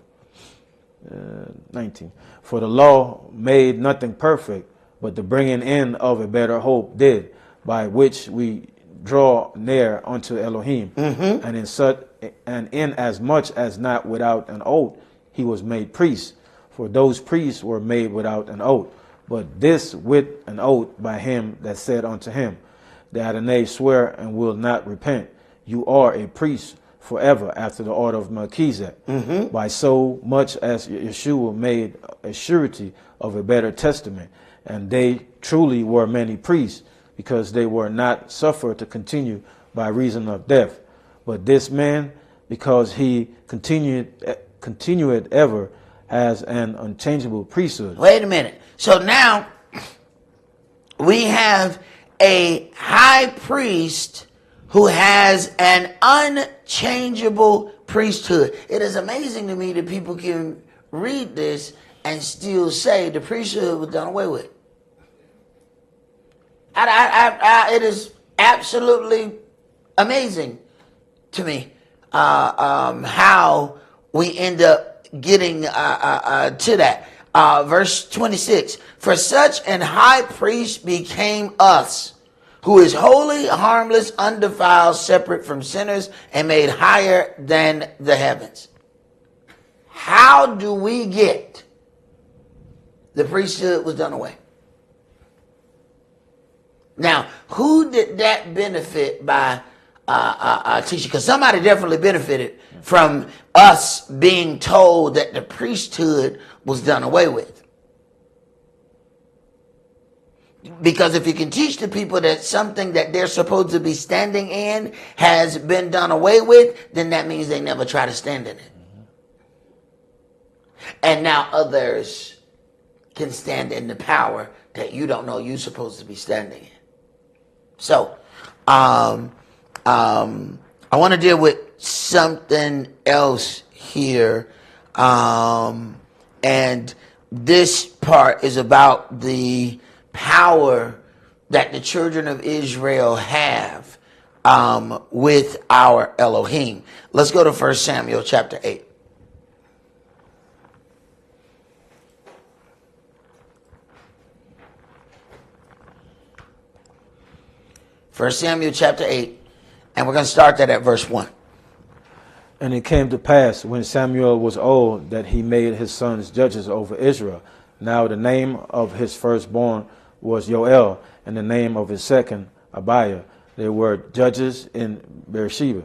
19. For the law made nothing perfect, but the bringing in of a better hope did, by which we draw near unto Elohim. And in such, and in as much as not without an oath he was made priest. For those priests were made without an oath, but this with an oath by him that said unto him, the Adonai swear and will not repent. You are a priest forever after the order of Melchizedek, by so much as Yeshua made a surety of a better testament. And they truly were many priests, because they were not suffered to continue by reason of death. But this man, because he continued ever, has an unchangeable priesthood. Wait a minute. So now we have a high priest who has an unchangeable priesthood. It is amazing to me that people can read this and still say the priesthood was done away with. It is absolutely amazing to me how we end up getting to that. Verse 26, for such an high priest became us, who is holy, harmless, undefiled, separate from sinners, and made higher than the heavens. How do we get the priesthood was done away? Now, who did that benefit by teaching? Because somebody definitely benefited from us being told that the priesthood was done away with. Because if you can teach the people that something that they're supposed to be standing in has been done away with, then that means they never try to stand in it. And now others can stand in the power that you don't know you're supposed to be standing in. So, I want to deal with something else here. And this part is about the power that the children of Israel have with our Elohim. Let's go to 1 Samuel chapter 8. First Samuel chapter 8, and we're going to start that at verse 1. And it came to pass, when Samuel was old, that he made his sons judges over Israel. Now the name of his firstborn was Joel, and the name of his second, Abiah. They were judges in Beersheba.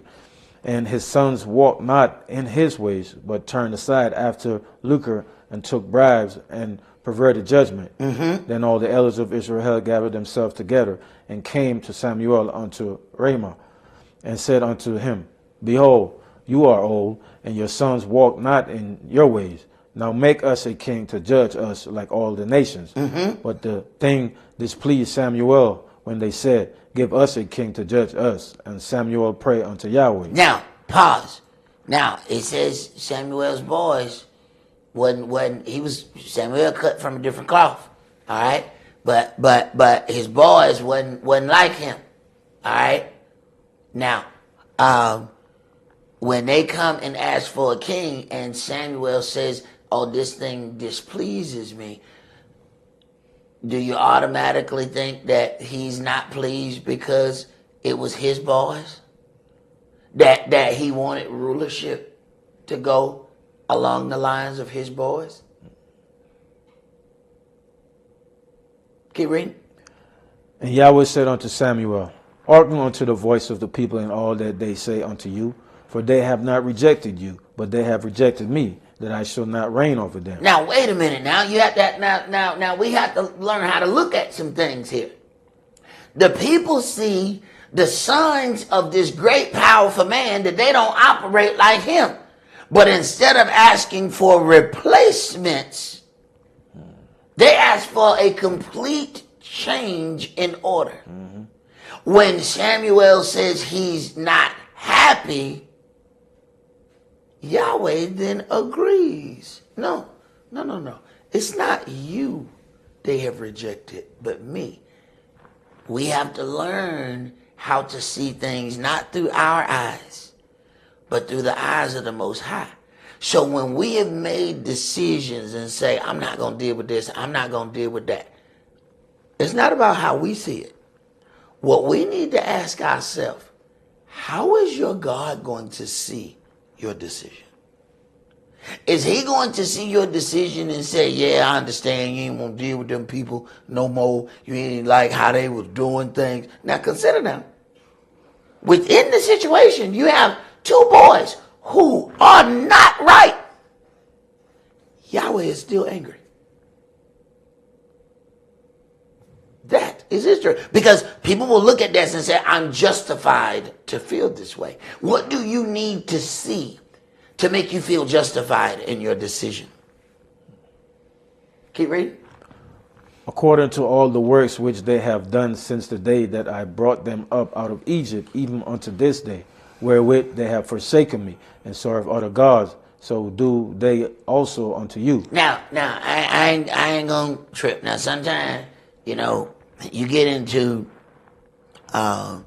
And his sons walked not in his ways, but turned aside after lucre, and took bribes, and perverted judgment. Then all the elders of Israel gathered themselves together, and came to Samuel unto Ramah, and said unto him, Behold, you are old, and your sons walk not in your ways. Now make us a king to judge us like all the nations. But the thing displeased Samuel when they said, Give us a king to judge us. And Samuel prayed unto Yahweh. Now, pause. Now, it says Samuel's boys, Samuel cut from a different cloth. All right? But his boys wasn't like him. All right? Now, when they come and ask for a king, and Samuel says, oh, this thing displeases me, do you automatically think that he's not pleased because it was his boys? That he wanted rulership to go along the lines of his boys? Keep reading. And Yahweh said unto Samuel, Hearken unto the voice of the people in all that they say unto you, for they have not rejected you, but they have rejected me, that I shall not reign over them. Now, wait a minute. Now you have that. Now we have to learn how to look at some things here. The people see the signs of this great, powerful man that they don't operate like him. But instead of asking for replacements, they ask for a complete change in order. When Samuel says he's not happy, Yahweh then agrees. No. It's not you they have rejected but me. We have to learn how to see things not through our eyes, but through the eyes of the Most High. So when we have made decisions and say, I'm not going to deal with this, I'm not going to deal with that, it's not about how we see it. What we need to ask ourselves, how is your God going to see your decision? Is he going to see your decision and say, yeah, I understand you ain't want to deal with them people no more. You ain't like how they was doing things. Now consider them. Within the situation, you have two boys who are not right. Yahweh is still angry. That is Israel. Because people will look at this and say, I'm justified to feel this way. What do you need to see to make you feel justified in your decision? Keep reading. According to all the works which they have done since the day that I brought them up out of Egypt, even unto this day, wherewith they have forsaken me and served other gods, so do they also unto you. Now, I ain't gonna trip. Now, sometimes, you get into an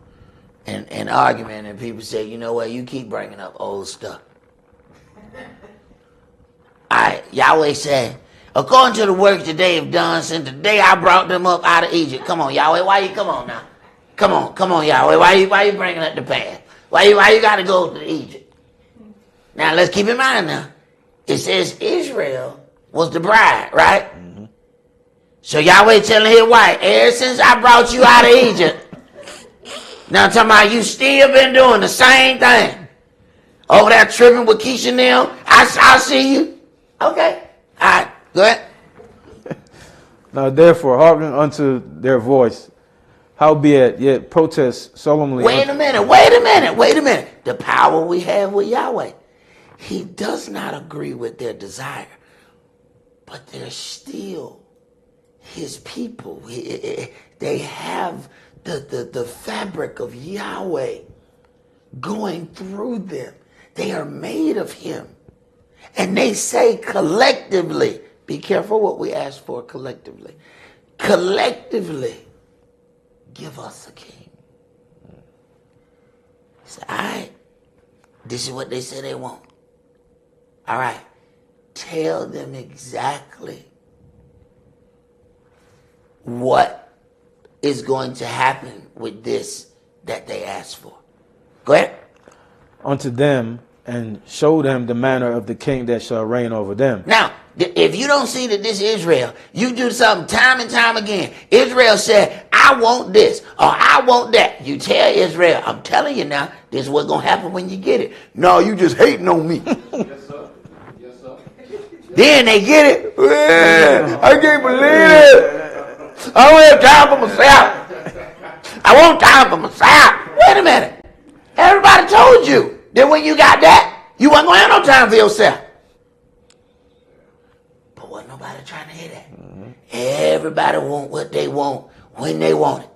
argument and people say, you know what, you keep bringing up old stuff. Yahweh said, according to the works that they have done since the day I brought them up out of Egypt. Come on, Yahweh, why you come on now? Come on, Yahweh, why you bringing up the past? Why you got to go to Egypt? Now let's keep in mind now, it says Israel was the bride, right? Mm-hmm. So Yahweh telling his wife, ever since I brought you out of Egypt, now I'm talking about you still been doing the same thing. Over there tripping with Keisha and them, I'll see you. Okay, all right, go ahead. Now therefore hearken unto their voice, howbeit yet protest solemnly. Wait a minute. The power we have with Yahweh. He does not agree with their desire, but they're still his people. They have the fabric of Yahweh going through them. They are made of him. And they say collectively, be careful what we ask for collectively. Collectively, give us a king. Say, all right, this is what they say they want. All right, tell them exactly what is going to happen with this that they asked for. Go ahead. Unto them, and show them the manner of the king that shall reign over them. Now, if you don't see that this is Israel, you do something time and time again. Israel said, I want this, or I want that. You tell Israel, I'm telling you now, this is what's going to happen when you get it. No, you just hating on me. Yes, sir. Yes, sir. Then they get it. I can't believe it. I don't have time for myself. I want time for myself. Wait a minute. Everybody told you that when you got that, you wasn't going to have no time for yourself. But wasn't nobody trying to hear that. Mm-hmm. Everybody want what they want when they want it.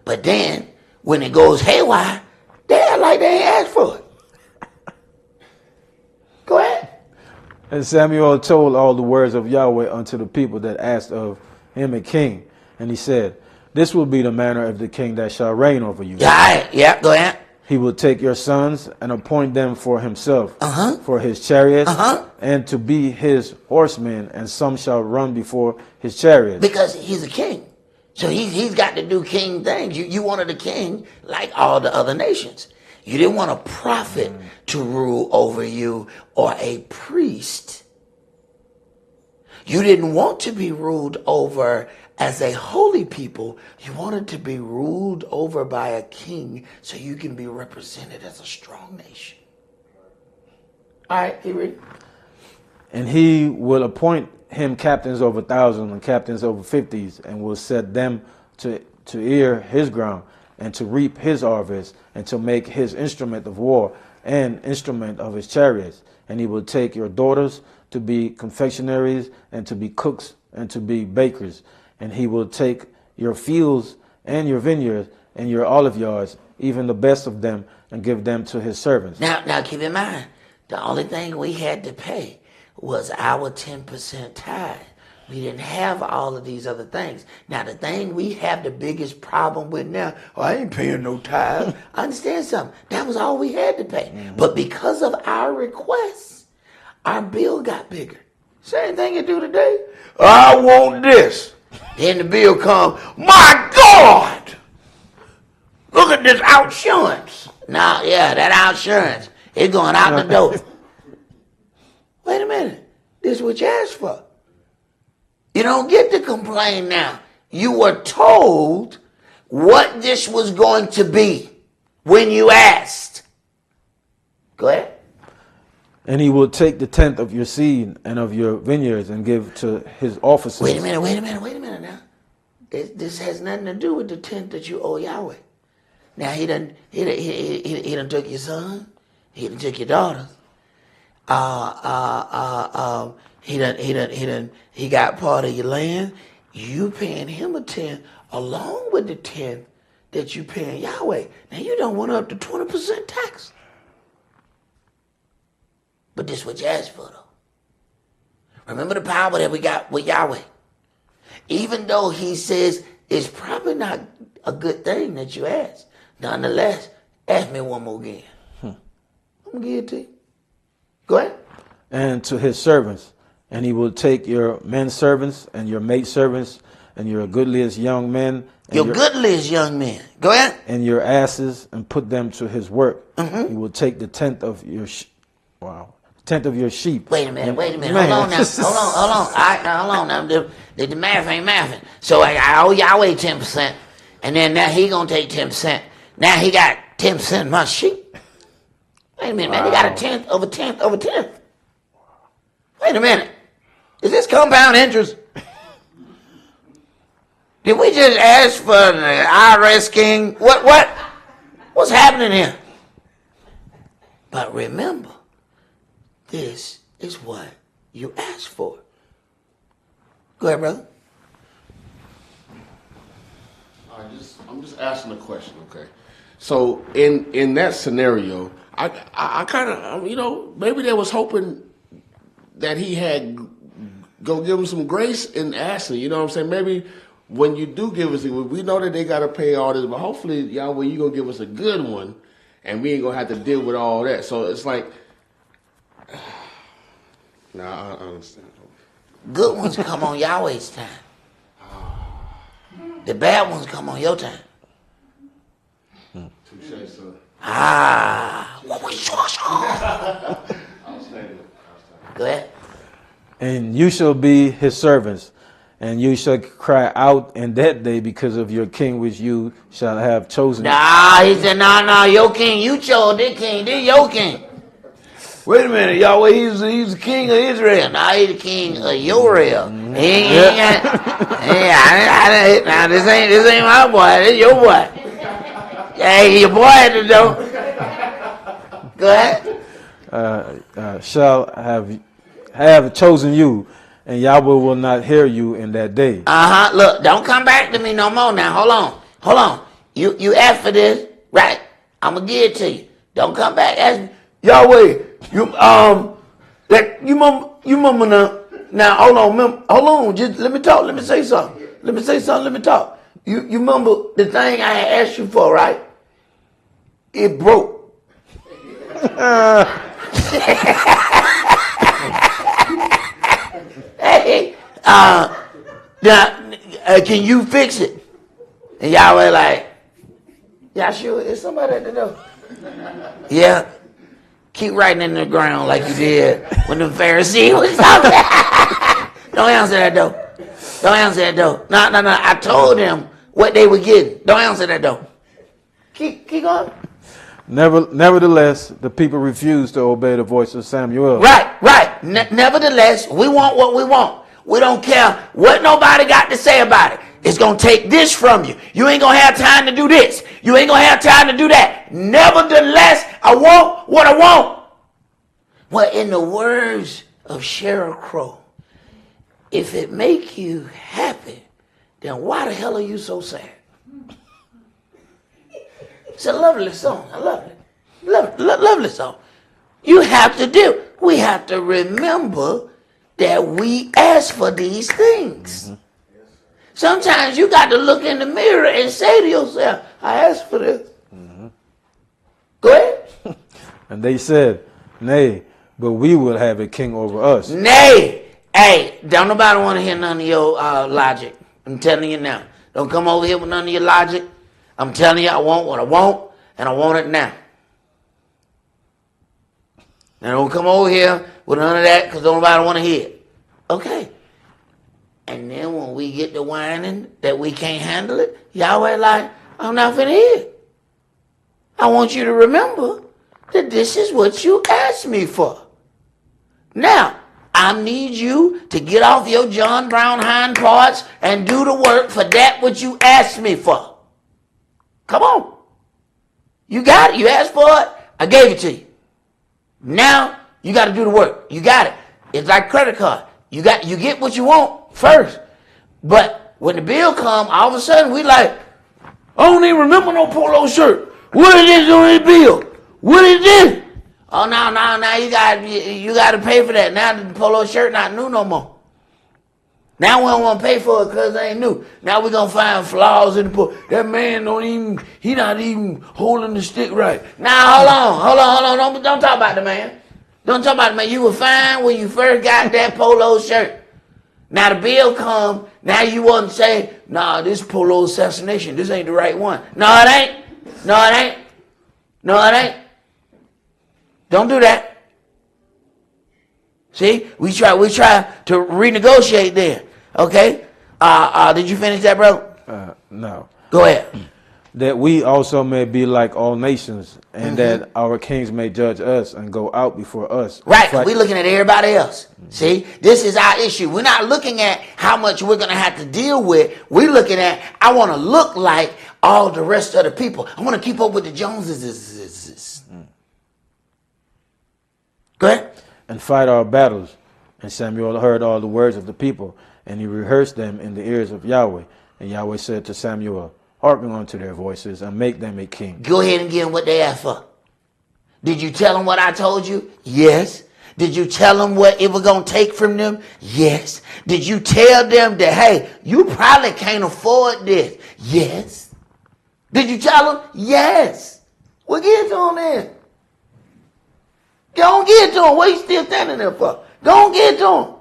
But then, when it goes haywire, they act like they ain't asked for it. Go ahead. And Samuel told all the words of Yahweh unto the people that asked of him a king. And he said, this will be the manner of the king that shall reign over you. Yeah, go ahead. He will take your sons and appoint them for himself, for his chariots, and to be his horsemen, and some shall run before his chariots. Because he's a king. So he's got to do king things. You wanted a king like all the other nations. You didn't want a prophet to rule over you or a priest. You didn't want to be ruled over as a holy people. You wanted to be ruled over by a king so you can be represented as a strong nation. All right, you read. And he will appoint him captains over thousands and captains over 50s, and will set them to ear his ground and to reap his harvest and to make his instrument of war and instrument of his chariots. And he will take your daughters to be confectionaries and to be cooks and to be bakers. And he will take your fields and your vineyards and your olive yards, even the best of them, and give them to his servants. Now keep in mind, the only thing we had to pay was our 10% tithe. We didn't have all of these other things. Now, the thing we have the biggest problem with now, I ain't paying no tithe. I understand something. That was all we had to pay. Mm-hmm. But because of our requests, our bill got bigger. Same thing you do today. I want this. Then the bill come, my God! Look at this outsurance. Now, yeah, that outsurance, it's going out the door. Wait a minute. This is what you asked for. You don't get to complain now. You were told what this was going to be when you asked. Go ahead. And he will take the tenth of your seed and of your vineyards and give to his officers. Wait a minute now. This has nothing to do with the tenth that you owe Yahweh. Now he done took your son, he done took your daughters. He got part of your land. You paying him a tenth along with the tenth that you paying Yahweh. Now you don't want up to 20% tax. But this is what you asked for, though. Remember the power that we got with Yahweh. Even though he says it's probably not a good thing that you asked, nonetheless, ask me one more again. I'm going to give it to you. Go ahead. And to his servants. And he will take your men servants and your maid servants and your goodliest young men. Your goodliest young men. Go ahead. And your asses and put them to his work. Mm-hmm. He will take the tenth of your tenth of your sheep. Wait a minute. Hold on now. All right, now, hold on now. The math ain't mathing. So I owe Yahweh 10%, and then now he gonna take 10%. Now he got 10% of my sheep. Wait a minute, man. He got a tenth of a tenth of a tenth. Wait a minute. Is this compound interest? Did we just ask for the IRS king? What's happening here? But remember, this is what you asked for. Go ahead, brother. I'm just asking a question, okay? So in that scenario, I kind of, maybe they was hoping that he had go give him some grace in asking. You know what I'm saying? Maybe when you do give us, we know that they got to pay all this, but hopefully, Yahweh, you going to give us a good one, and we ain't going to have to deal with all that. So it's like, I understand. Good ones come on Yahweh's time. The bad ones come on your time. Touché, sir. Go ahead. And you shall be his servants, and you shall cry out in that day because of your king which you shall have chosen. He said, no, your king, you chose this king, this your king. Wait a minute, Yahweh, he's the king of Israel. Now he's the king of Yorel. Now this ain't my boy, this your boy. Hey, your boy at the door. Go ahead. Shall have chosen you, and Yahweh will not hear you in that day. Look, don't come back to me no more now. Hold on. You asked for this, right? I'm gonna give it to you. Don't come back. Ask me, Yahweh. You remember now. Now hold on. Just let me talk. Let me say something. Let me talk. You remember the thing I asked you for, right? It broke. Hey, can you fix it? And Yahweh like, yeah, sure. Is somebody at the door? Yeah. Keep writing in the ground like you did when the Pharisee was talking. Don't answer that door. No. I told them what they were getting. Don't answer that door. Keep going. Nevertheless, the people refused to obey the voice of Samuel. Right. Nevertheless, we want what we want. We don't care what nobody got to say about it. It's going to take this from you. You ain't going to have time to do this. You ain't going to have time to do that. Nevertheless, I want what I want. Well, in the words of Sheryl Crow, if it make you happy, then why the hell are you so sad? It's a lovely song. I love it. Lovely song. We have to remember that we ask for these things. Sometimes you got to look in the mirror and say to yourself, I asked for this. Go ahead. And they said, Nay, but we will have a king over us. Nay. Hey, don't nobody want to hear none of your logic. I'm telling you now. Don't come over here with none of your logic. I'm telling you, I want what I want, and I want it now. Now don't come over here with none of that because nobody want to hear it. Okay. And then when we get to whining that we can't handle it, Yahweh like, I'm not finna hear it. I want you to remember that this is what you asked me for. Now, I need you to get off your John Brown hind parts and do the work for that what you asked me for. Come on. You got it. You asked for it. I gave it to you. Now, you got to do the work. You got it. It's like credit card. You get what you want first. But when the bill come, all of a sudden we like, I don't even remember no polo shirt. What is this on this bill? What is this? Oh, no, you got to pay for that. Now the polo shirt not new no more. Now we don't want to pay for it because it ain't new. Now we're going to find flaws in the polo. That man he not even holding the stick right. Now, hold on. Don't talk about the man. Don't talk about the man. You were fine when you first got that polo shirt. Now the bill come. Now you want to say, nah, this polo assassination. This ain't the right one. No, it ain't. No, it ain't. Don't do that. See, we try to renegotiate there. Okay. Did you finish that, bro? No. Go ahead. That we also may be like all nations, and that our kings may judge us and go out before us. Right. We're looking at everybody else. See, this is our issue. We're not looking at how much we're going to have to deal with. We're looking at, I want to look like all the rest of the people. I want to keep up with the Joneses. Go ahead. And fight our battles. And Samuel heard all the words of the people, and he rehearsed them in the ears of Yahweh. And Yahweh said to Samuel, hearken unto their voices, and make them a king. Go ahead and give them what they asked for. Did you tell them what I told you? Yes. Did you tell them what it was going to take from them? Yes. Did you tell them that, hey, you probably can't afford this? Yes. Did you tell them? Yes. Well, give it to them then. Go on, give it to them. What are you still standing there for? Go on, give it to them.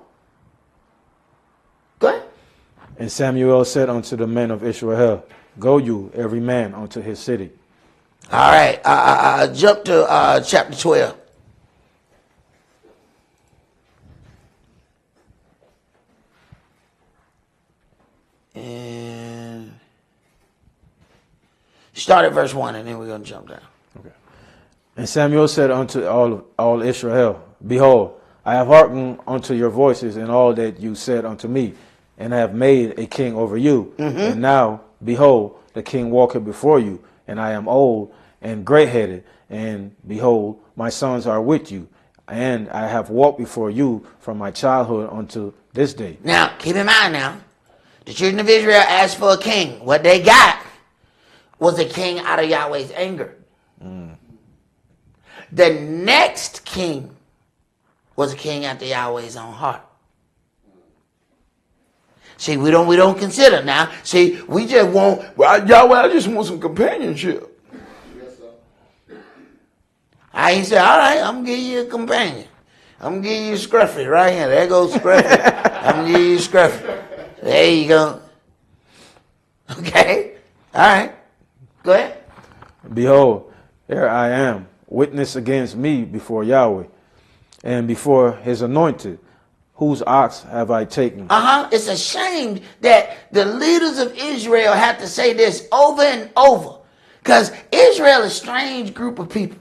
Go ahead. And Samuel said unto the men of Israel, go you, every man, unto his city. All right. Jump to chapter 12. And start at verse 1, and then we're going to jump down. Okay. And Samuel said unto all Israel, behold, I have hearkened unto your voices and all that you said unto me, and have made a king over you. And now, behold, the king walketh before you, and I am old and gray-headed, and behold, my sons are with you, and I have walked before you from my childhood unto this day. Now, keep in mind now, the children of Israel asked for a king. What they got was a king out of Yahweh's anger. The next king was a king after Yahweh's own heart. See, we don't consider now. See, we just want, well, Yahweh, I just want some companionship. I said, all right, I'm going to give you a companion. I'm going to give you Scruffy right here. There goes Scruffy. I'm going to give you Scruffy. There you go. Okay. All right. Go ahead. Behold, here I am, witness against me before Yahweh, and before his anointed. Whose ox have I taken? It's a shame that the leaders of Israel have to say this over and over. Because Israel is a strange group of people.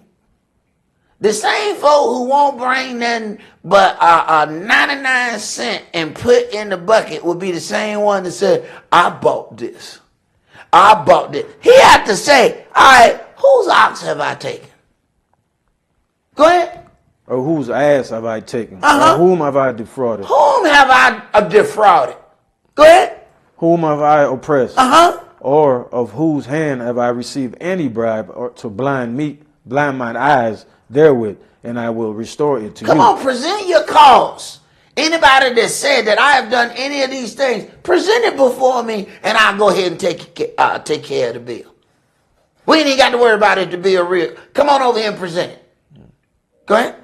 The same folk who won't bring nothing but 99 cents and put in the bucket would be the same one that said, I bought this. I bought this. He had to say, all right, whose ox have I taken? Go ahead. Or whose ass have I taken? Or whom have I defrauded? Whom have I defrauded? Go ahead. Whom have I oppressed? Or of whose hand have I received any bribe or to blind mine eyes therewith, and I will restore it to you. Come on, present your cause. Anybody that said that I have done any of these things, present it before me, and I'll go ahead and take care of the bill. We ain't even got to worry about it to be a real. Come on over here and present it. Go ahead.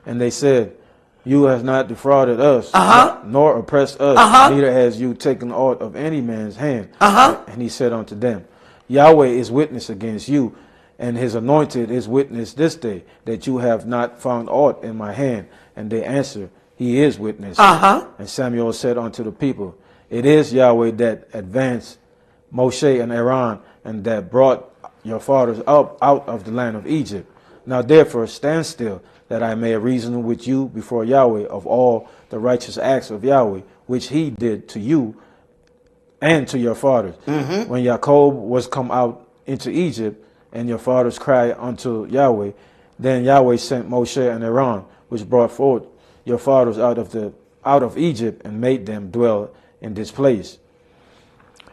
And they said, you have not defrauded us, nor oppressed us, neither has you taken aught of any man's hand. And he said unto them, Yahweh is witness against you, and his anointed is witness this day, that you have not found aught in my hand. And they answered, he is witness. And Samuel said unto the people, it is Yahweh that advanced Moshe and Aaron, and that brought your fathers up out of the land of Egypt. Now therefore stand still, that I may reason with you before Yahweh of all the righteous acts of Yahweh, which he did to you and to your fathers. When Jacob was come out into Egypt, and your fathers cried unto Yahweh, then Yahweh sent Moshe and Aaron, which brought forth your fathers out of Egypt, and made them dwell in this place.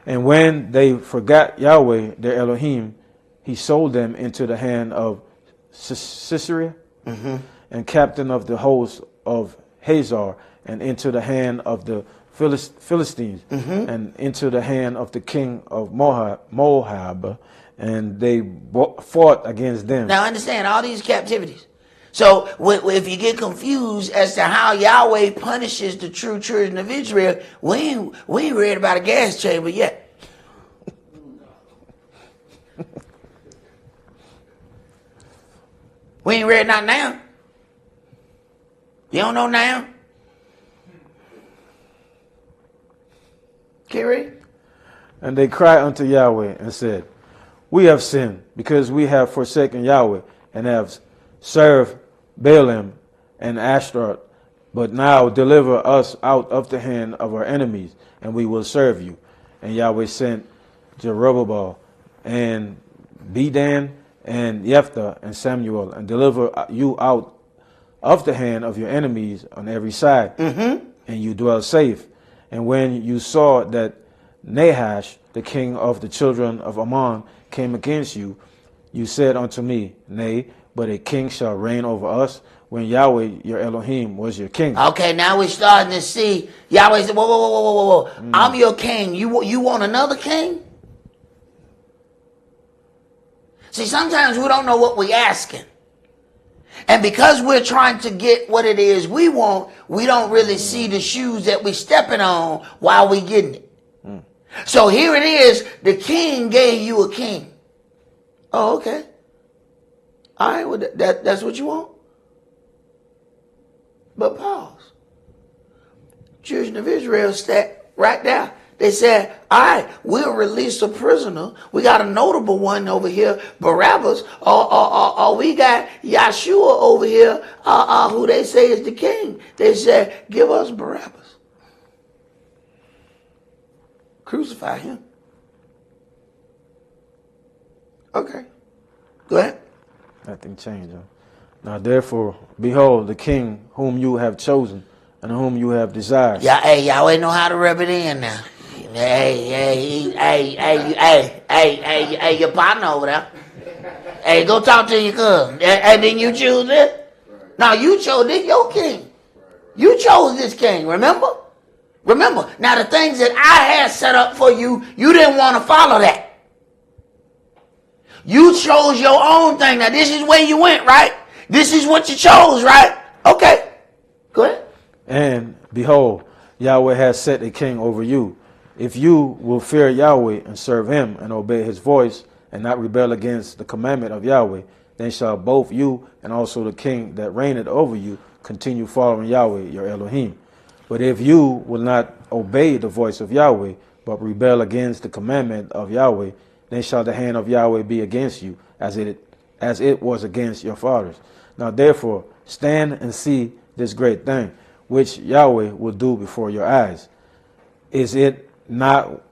And when they forgot Yahweh their Elohim, he sold them into the hand of Sisera, and captain of the host of Hazar, and into the hand of the Philistines, and into the hand of the king of Moab, and they fought against them. Now understand all these captivities. So if you get confused as to how Yahweh punishes the true children of Israel, we ain't read about a gas chamber yet. We ain't read not now. You don't know now? Kiri? And they cried unto Yahweh and said, we have sinned, because we have forsaken Yahweh, and have served Baalim and Ashtaroth. But now deliver us out of the hand of our enemies, and we will serve you. And Yahweh sent Jerubbaal and Bedan and Jephthah and Samuel, and deliver you out of the hand of your enemies on every side, and you dwell safe. And when you saw that Nahash, the king of the children of Ammon, came against you, you said unto me, nay, but a king shall reign over us, when Yahweh your Elohim was your king. Okay, now we're starting to see Yahweh said, whoa. I'm your king. You want another king? See, sometimes we don't know what we're asking. And because we're trying to get what it is we want, we don't really see the shoes that we're stepping on while we're getting it. So here it is, the king gave you a king. Oh, okay. All right, well, that's what you want? But pause. Children of Israel sat right there. They said, all right, we'll release a prisoner. We got a notable one over here, Barabbas, or we got Yeshua over here, who they say is the king. They said, give us Barabbas. Crucify him. Okay. Go ahead. Nothing changed. Huh? Now therefore, behold, the king whom you have chosen, and whom you have desired. Yeah, hey, y'all know how to rub it in now. Hey, your partner over there. Hey, go talk to your cousin. And then you choose it? Now you chose this, your king. You chose this king, remember? Remember, now the things that I had set up for you, you didn't want to follow that. You chose your own thing. Now this is where you went, right? This is what you chose, right? Okay. Go ahead. And behold, Yahweh has set a king over you. If you will fear Yahweh and serve him and obey his voice and not rebel against the commandment of Yahweh, then shall both you and also the king that reigneth over you continue following Yahweh your Elohim. But if you will not obey the voice of Yahweh, but rebel against the commandment of Yahweh, then shall the hand of Yahweh be against you, as it was against your fathers. Now therefore stand and see this great thing, which Yahweh will do before your eyes. Is it not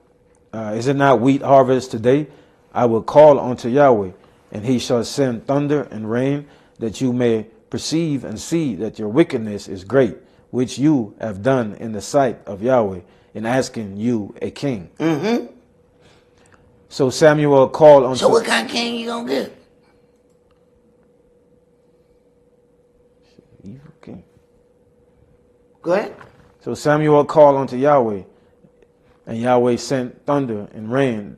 wheat harvest today? I will call unto Yahweh, and he shall send thunder and rain, that you may perceive and see that your wickedness is great, which you have done in the sight of Yahweh, in asking you a king. So Samuel called unto... So what kind of king you gonna get? Evil king. Go ahead. So Samuel called unto Yahweh, and Yahweh sent thunder and rain.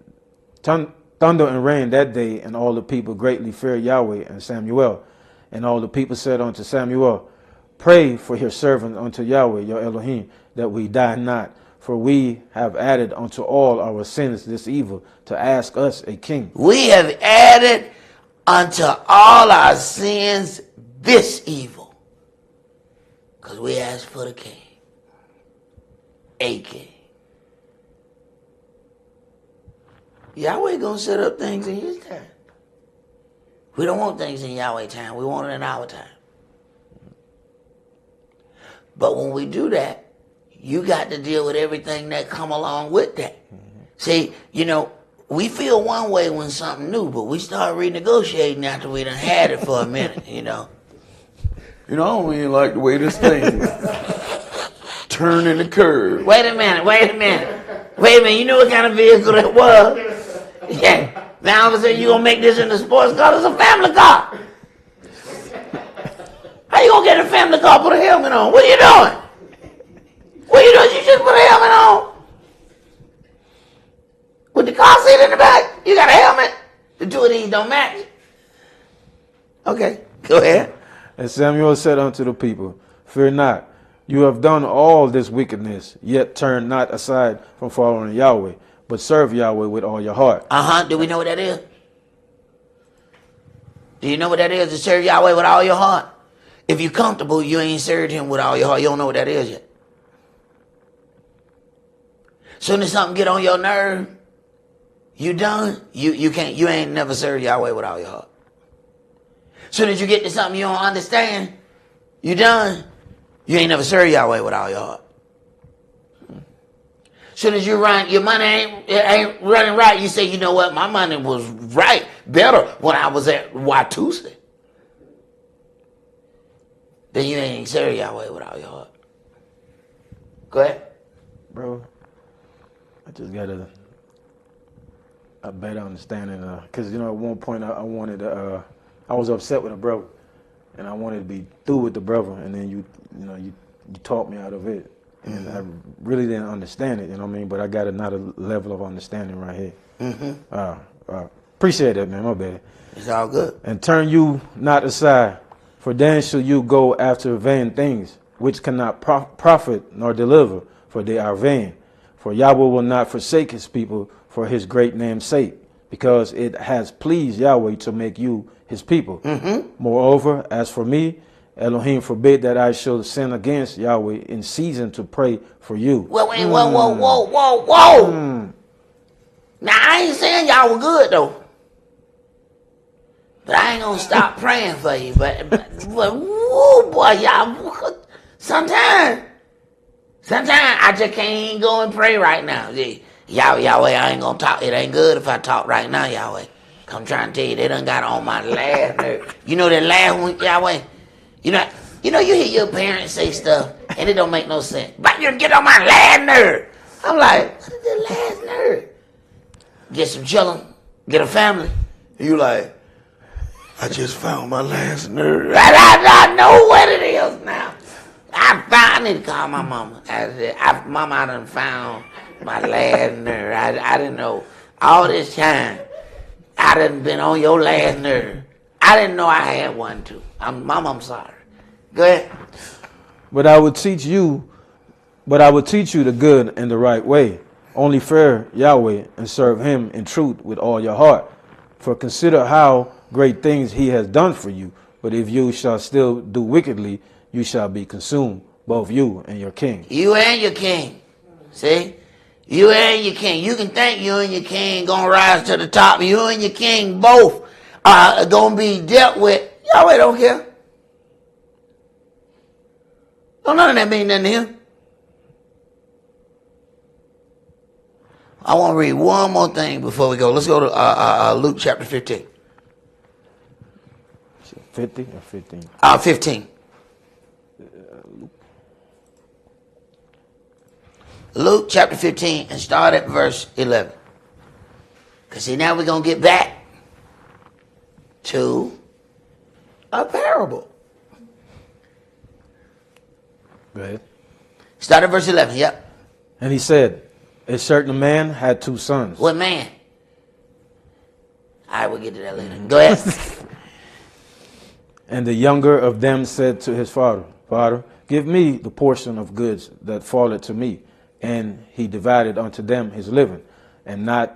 Thunder and rain that day, and all the people greatly feared Yahweh and Samuel. And all the people said unto Samuel, Pray for your servant unto Yahweh, your Elohim, that we die not. For we have added unto all our sins this evil, to ask us a king. We have added unto all our sins this evil. Because we asked for the king. A king. Yahweh gonna set up things in his time. We don't want things in Yahweh time. We want it in our time. But when we do that, you got to deal with everything that come along with that. See, we feel one way when something new, but we start renegotiating after we done had it for a minute, I don't really like the way this thing is turning the curve. Wait a minute. You know what kind of vehicle that was? Yeah. Now all of a sudden you gonna make this into a sports car? It's a family car. How you gonna get in a family car? Put a helmet on. What are you doing? You should put a helmet on. With the car seat in the back, you got a helmet. The two of these don't match. Okay, go ahead. And Samuel said unto the people, Fear not, you have done all this wickedness, yet turn not aside from following Yahweh, but serve Yahweh with all your heart. Do we know what that is? Do you know what that is, to serve Yahweh with all your heart? If you're comfortable, you ain't served him with all your heart. You don't know what that is yet. Soon as something get on your nerve, you done. You ain't never served Yahweh with all your heart. Soon as you get to something you don't understand, you done. You ain't never served Yahweh with all your heart. Soon as your money ain't running right, you say, you know what, my money was right, better when I was at Watusi. Then you ain't served Yahweh with all your heart. Go ahead. Bro, I just got a better understanding. Because, at one point I wanted to, I was upset with a brother. And I wanted to be through with the brother. And then you talked me out of it. And I really didn't understand it, But I got another level of understanding right here. Appreciate that, man. My bad. It's all good. And turn you not aside, for then shall you go after vain things, which cannot profit nor deliver, for they are vain. For Yahweh will not forsake his people for his great name's sake, because it has pleased Yahweh to make you his people. Moreover, as for me, Elohim forbid that I should sin against Yahweh in season to pray for you. Whoa. Now, I ain't saying y'all were good, though. But I ain't going to stop praying for you. But woo, boy, y'all, sometimes I just can't even go and pray right now. Yahweh, I ain't going to talk. It ain't good if I talk right now, Yahweh. I'm trying to tell you, they done got on my last nerve. You know that last one, Yahweh? You hear your parents say stuff, and it don't make no sense. But you get on my last nerve. I'm like, what is the last nerve? Get some chillin', get a family. You like, I just found my last nerve. I know what it is now. I need to call my mama. Mama, I done found my last nerve. I didn't know all this time. I done been on your last nerve. I didn't know I had one too. Mama, I'm sorry. Go ahead. But I would teach you the good and the right way. Only fear Yahweh and serve him in truth with all your heart. For consider how great things he has done for you. But if you shall still do wickedly, you shall be consumed, both you and your king. You and your king. See? You and your king. You can think you and your king gonna rise to the top. You and your king both are gonna be dealt with. Yahweh don't care. Don't none of that mean nothing to him. I want to read one more thing before we go. Let's go to Luke chapter 15. 50 or 15? 15. Luke chapter 15 and start at verse 11. Because see, now we're going to get back to a parable. Go ahead. Start at verse 11. Yep. And he said, a certain man had 2 sons. What man? All right, we'll get to that later. Go ahead. And the younger of them said to his father, Father, give me the portion of goods that falleth to me. And he divided unto them his living. And not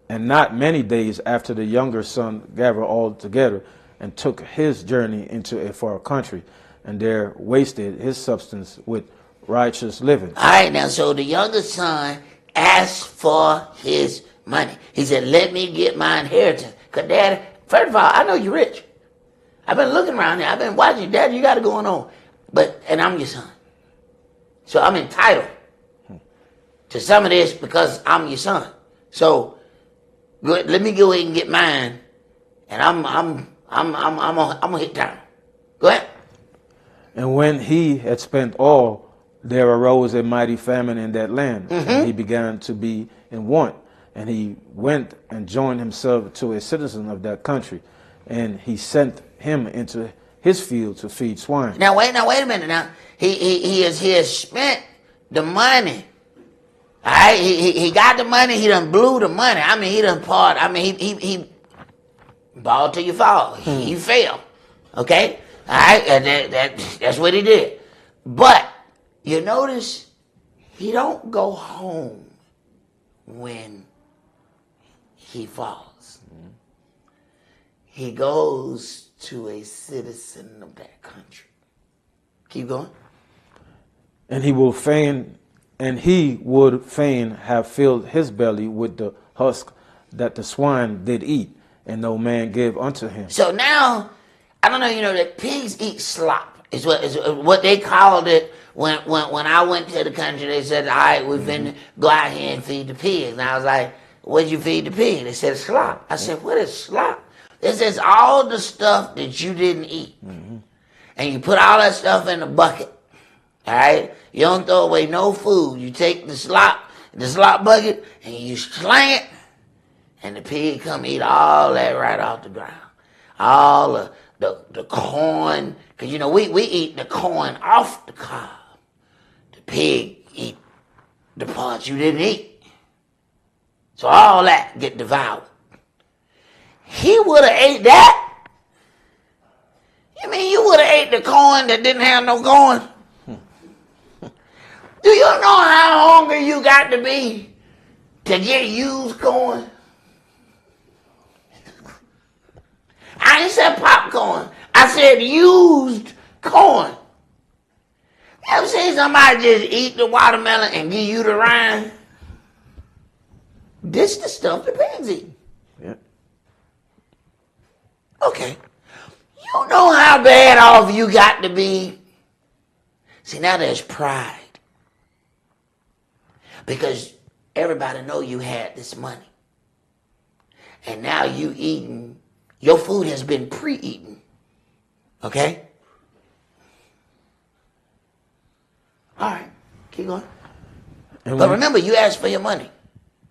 many days after, the younger son gathered all together and took his journey into a far country, and there wasted his substance with righteous living. All right, now, so the younger son asked for his money. He said, let me get my inheritance. Because, Daddy, first of all, I know you're rich. I've been looking around here. I've been watching. Dad, you got it going on. And I'm your son. So I'm entitled to some of this because I'm your son. So let me go ahead and get mine, and I'm gonna hit town. Go ahead. And when he had spent all, there arose a mighty famine in that land, and he began to be in want. And he went and joined himself to a citizen of that country, and he sent him into his field to feed swine. Now wait a minute. Now he has spent the money. All right, he got the money. He done blew the money. I mean, he done part. I mean, he ball till you fall. He fell. Okay, all right, that's what he did. But you notice he don't go home when he falls. He goes to a citizen of that country. Keep going. And he would fain have filled his belly with the husk that the swine did eat, and no man gave unto him. So now, I don't know, you know, that pigs eat slop. Is what they called it when I went to the country. They said, all right, we're finna go out here and feed the pigs. And I was like, what'd you feed the pig? They said, slop. I said, what is slop? It says all the stuff that you didn't eat. And you put all that stuff in a bucket. All right? You don't throw away no food. You take the slop bucket, and you slang it, and the pig come eat all that right off the ground. All the corn, because, you know, we eat the corn off the cob. The pig eat the parts you didn't eat. So all that get devoured. He would have ate that. You mean you would have ate the corn that didn't have no corn? Do you know how hungry you got to be to get used corn? I ain't said popcorn. I said used corn. You ever seen somebody just eat the watermelon and give you the rind? This the stuff the pigs eat. Yeah. Okay. You know how bad off you got to be? See, now there's pride. Because everybody know you had this money. And now you eating, your food has been pre-eaten. Okay? All right, keep going. But remember, you asked for your money.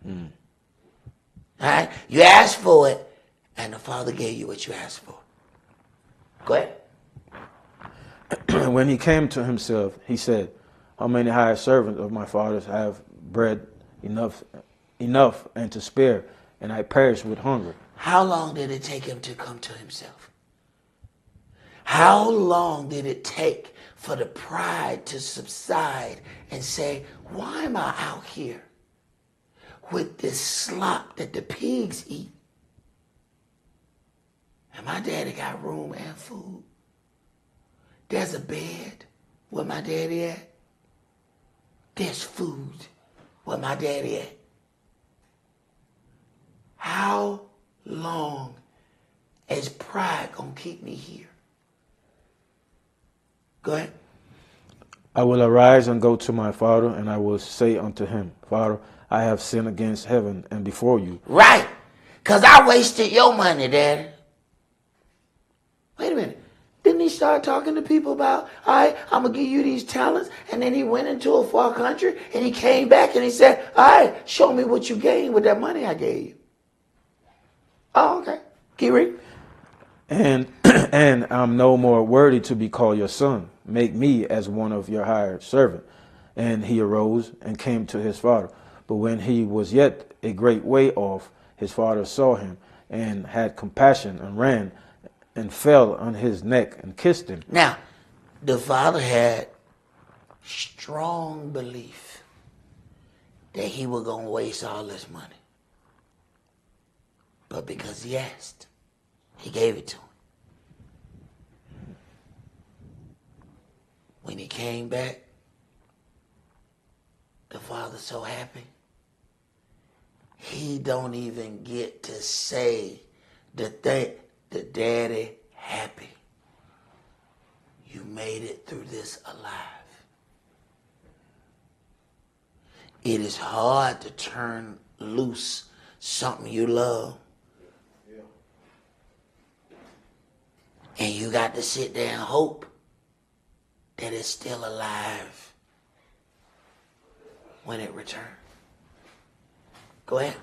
All right? You asked for it, and the Father gave you what you asked for. Go ahead. When he came to himself, he said, how many hired servants of my father's have bread enough and to spare, and I perish with hunger? How long did it take him to come to himself? How long did it take for the pride to subside and say, why am I out here with this slop that the pigs eat? And my daddy got room and food. There's a bed where my daddy at. There's food where my daddy at. How long is pride gonna keep me here? Go ahead. I will arise and go to my father, and I will say unto him, Father, I have sinned against heaven and before you. Right. Because I wasted your money, Daddy. Wait a minute. Didn't he start talking to people about, all right, I'm going to give you these talents? And then he went into a far country, and he came back, and he said, all right, show me what you gained with that money I gave you. Oh, okay. Keep reading. And I'm no more worthy to be called your son. Make me as one of your hired servant. And he arose and came to his father. But when he was yet a great way off, his father saw him and had compassion and ran and fell on his neck and kissed him. Now, the father had strong belief that he was going to waste all this money. But because he asked, he gave it to him. When he came back, the father's so happy. He don't even get to say the daddy happy. You made it through this alive. It is hard to turn loose something you love. And you got to sit there and hope that it's still alive when it returns. Go ahead.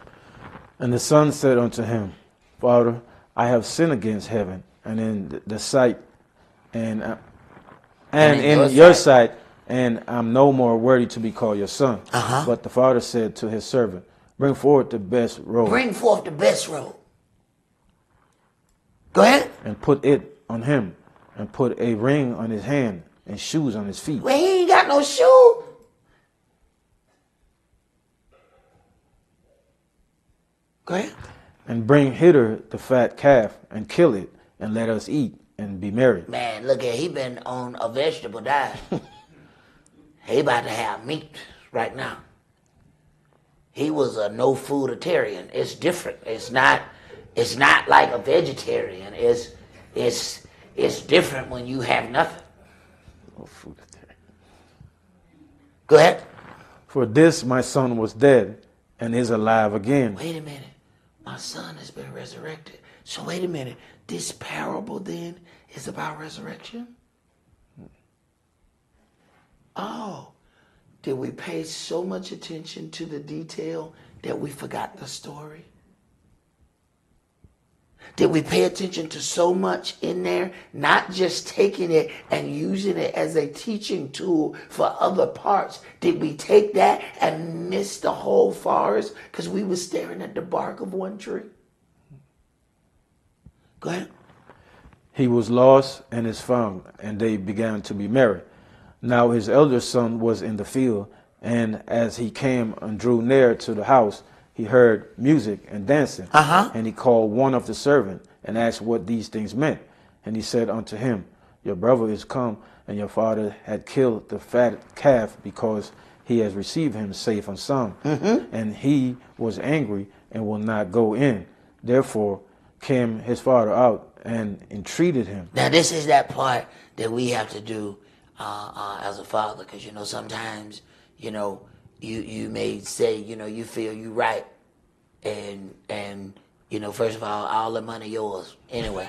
And the son said unto him, Father, I have sinned against heaven and in the sight and in your sight, and I'm no more worthy to be called your son. But the father said to his servant, Bring forward the best robe. Bring forth the best robe. Go ahead. And put it on him, and put a ring on his hand and shoes on his feet. Well, he ain't got no shoe. Go ahead. And bring hither the fat calf and kill it, and let us eat and be merry. Man, look at he been on a vegetable diet. He about to have meat right now. He was a no fooditarian. It's different. It's not like a vegetarian. It's different when you have nothing. No fooditarian. Go ahead. For this my son was dead and is alive again. Wait a minute. My son has been resurrected. So wait a minute. This parable then is about resurrection? Oh, did we pay so much attention to the detail that we forgot the story? Did we pay attention to so much in there, not just taking it and using it as a teaching tool for other parts? Did we take that and miss the whole forest because we were staring at the bark of one tree? Go ahead. He was lost and is found, and they began to be merry. Now his elder son was in the field, and as he came and drew near to the house, he heard music and dancing. And he called one of the servants and asked what these things meant. And he said unto him, Your brother is come, and your father had killed the fat calf, because he has received him safe and sound. And he was angry and will not go in. Therefore came his father out and entreated him. Now this is that part that we have to do as a father, because sometimes you may say you feel you right, and first of all the money yours anyway.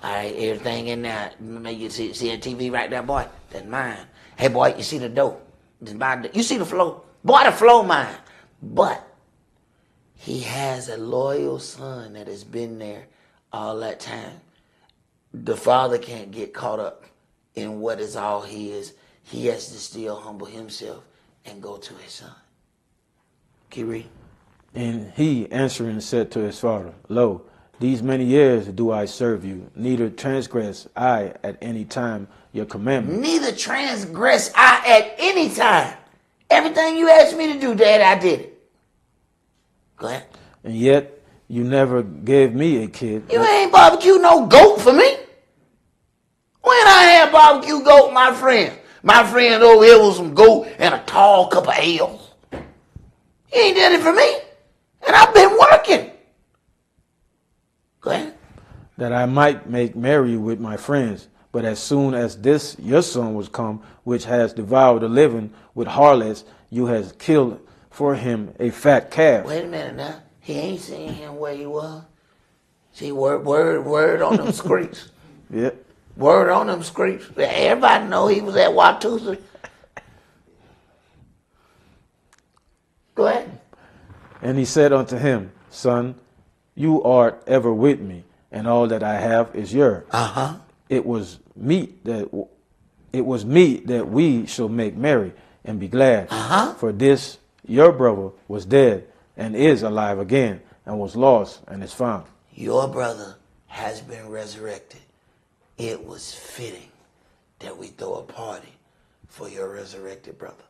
All right, everything in there. You see a TV right there, boy, that's mine. Hey boy, you see the dough? You see the flow? Boy, the flow mine. But he has a loyal son that has been there all that time. The father can't get caught up in what is all he is. He has to still humble himself and go to his son. Keep reading. And he answering said to his father, Lo, these many years do I serve you, neither transgress I at any time your commandment. Neither transgress I at any time. Everything you asked me to do, Dad, I did it. Go ahead. And yet you never gave me a kid. You ain't barbecue no goat for me. When I had barbecue goat, my friend over here was some goat and a tall cup of ale. He ain't did it for me. And I've been working. Go ahead. That I might make merry with my friends. But as soon as this your son was come, which has devoured the living with harlots, you has killed for him a fat calf. Wait a minute now. He ain't seen him where he was. See, word on them streets. Yep. Word on them streets. Everybody know he was at Watusa. Go ahead. And he said unto him, Son, you art ever with me, and all that I have is yours. It was meet that we shall make merry, and be glad. Uh-huh. For this your brother was dead and is alive again, and was lost and is found. Your brother has been resurrected. It was fitting that we throw a party for your resurrected brother.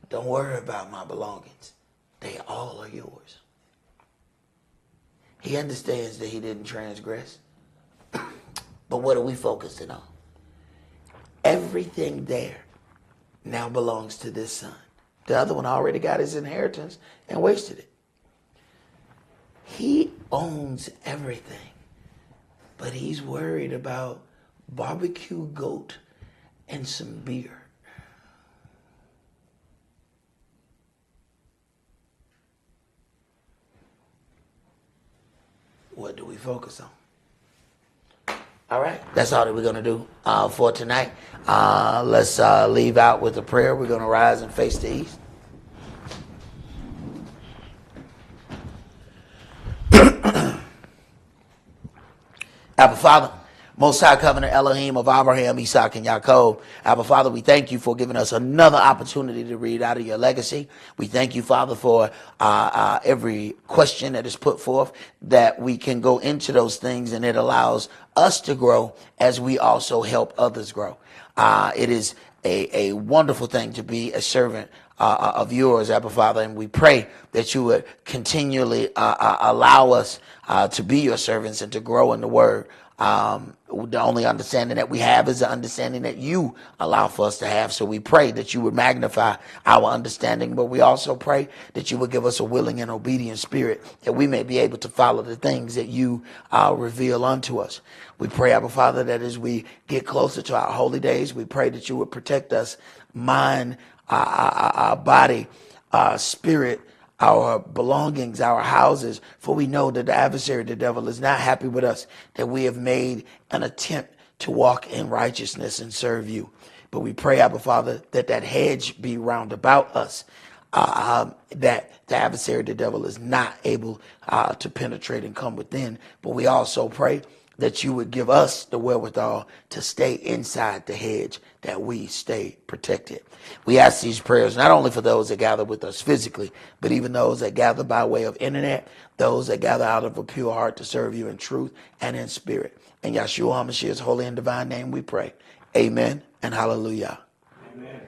Don't worry about my belongings. They all are yours. He understands that he didn't transgress. But what are we focusing on? Everything there now belongs to this son. The other one already got his inheritance and wasted it. He owns everything, but he's worried about barbecue goat and some beer. What do we focus on? All right, that's all that we're going to do for tonight. Let's leave out with a prayer. We're going to rise and face the east. Abba Father, Most High Covenant Elohim of Abraham, Isaac, and Yaakov. Abba Father, we thank you for giving us another opportunity to read out of your legacy. We thank you, Father, for every question that is put forth, that we can go into those things and it allows us to grow as we also help others grow. It is a wonderful thing to be a servant of yours, Abba Father, and we pray that you would continually allow us to be your servants and to grow in the word. The only understanding that we have is the understanding that you allow for us to have. So we pray that you would magnify our understanding, but we also pray that you would give us a willing and obedient spirit, that we may be able to follow the things that you reveal unto us. We pray, Abba Father, that as we get closer to our holy days, we pray that you would protect us, mind, our body, spirit, our belongings, our houses, for we know that the adversary, the devil, is not happy with us, that we have made an attempt to walk in righteousness and serve you. But we pray, Abba Father, that that hedge be round about us, that the adversary, the devil, is not able to penetrate and come within. But we also pray that you would give us the wherewithal to stay inside the hedge, that we stay protected. We ask these prayers not only for those that gather with us physically, but even those that gather by way of internet, those that gather out of a pure heart to serve you in truth and in spirit. In Yahshua HaMashiach's holy and divine name we pray. Amen and hallelujah. Amen.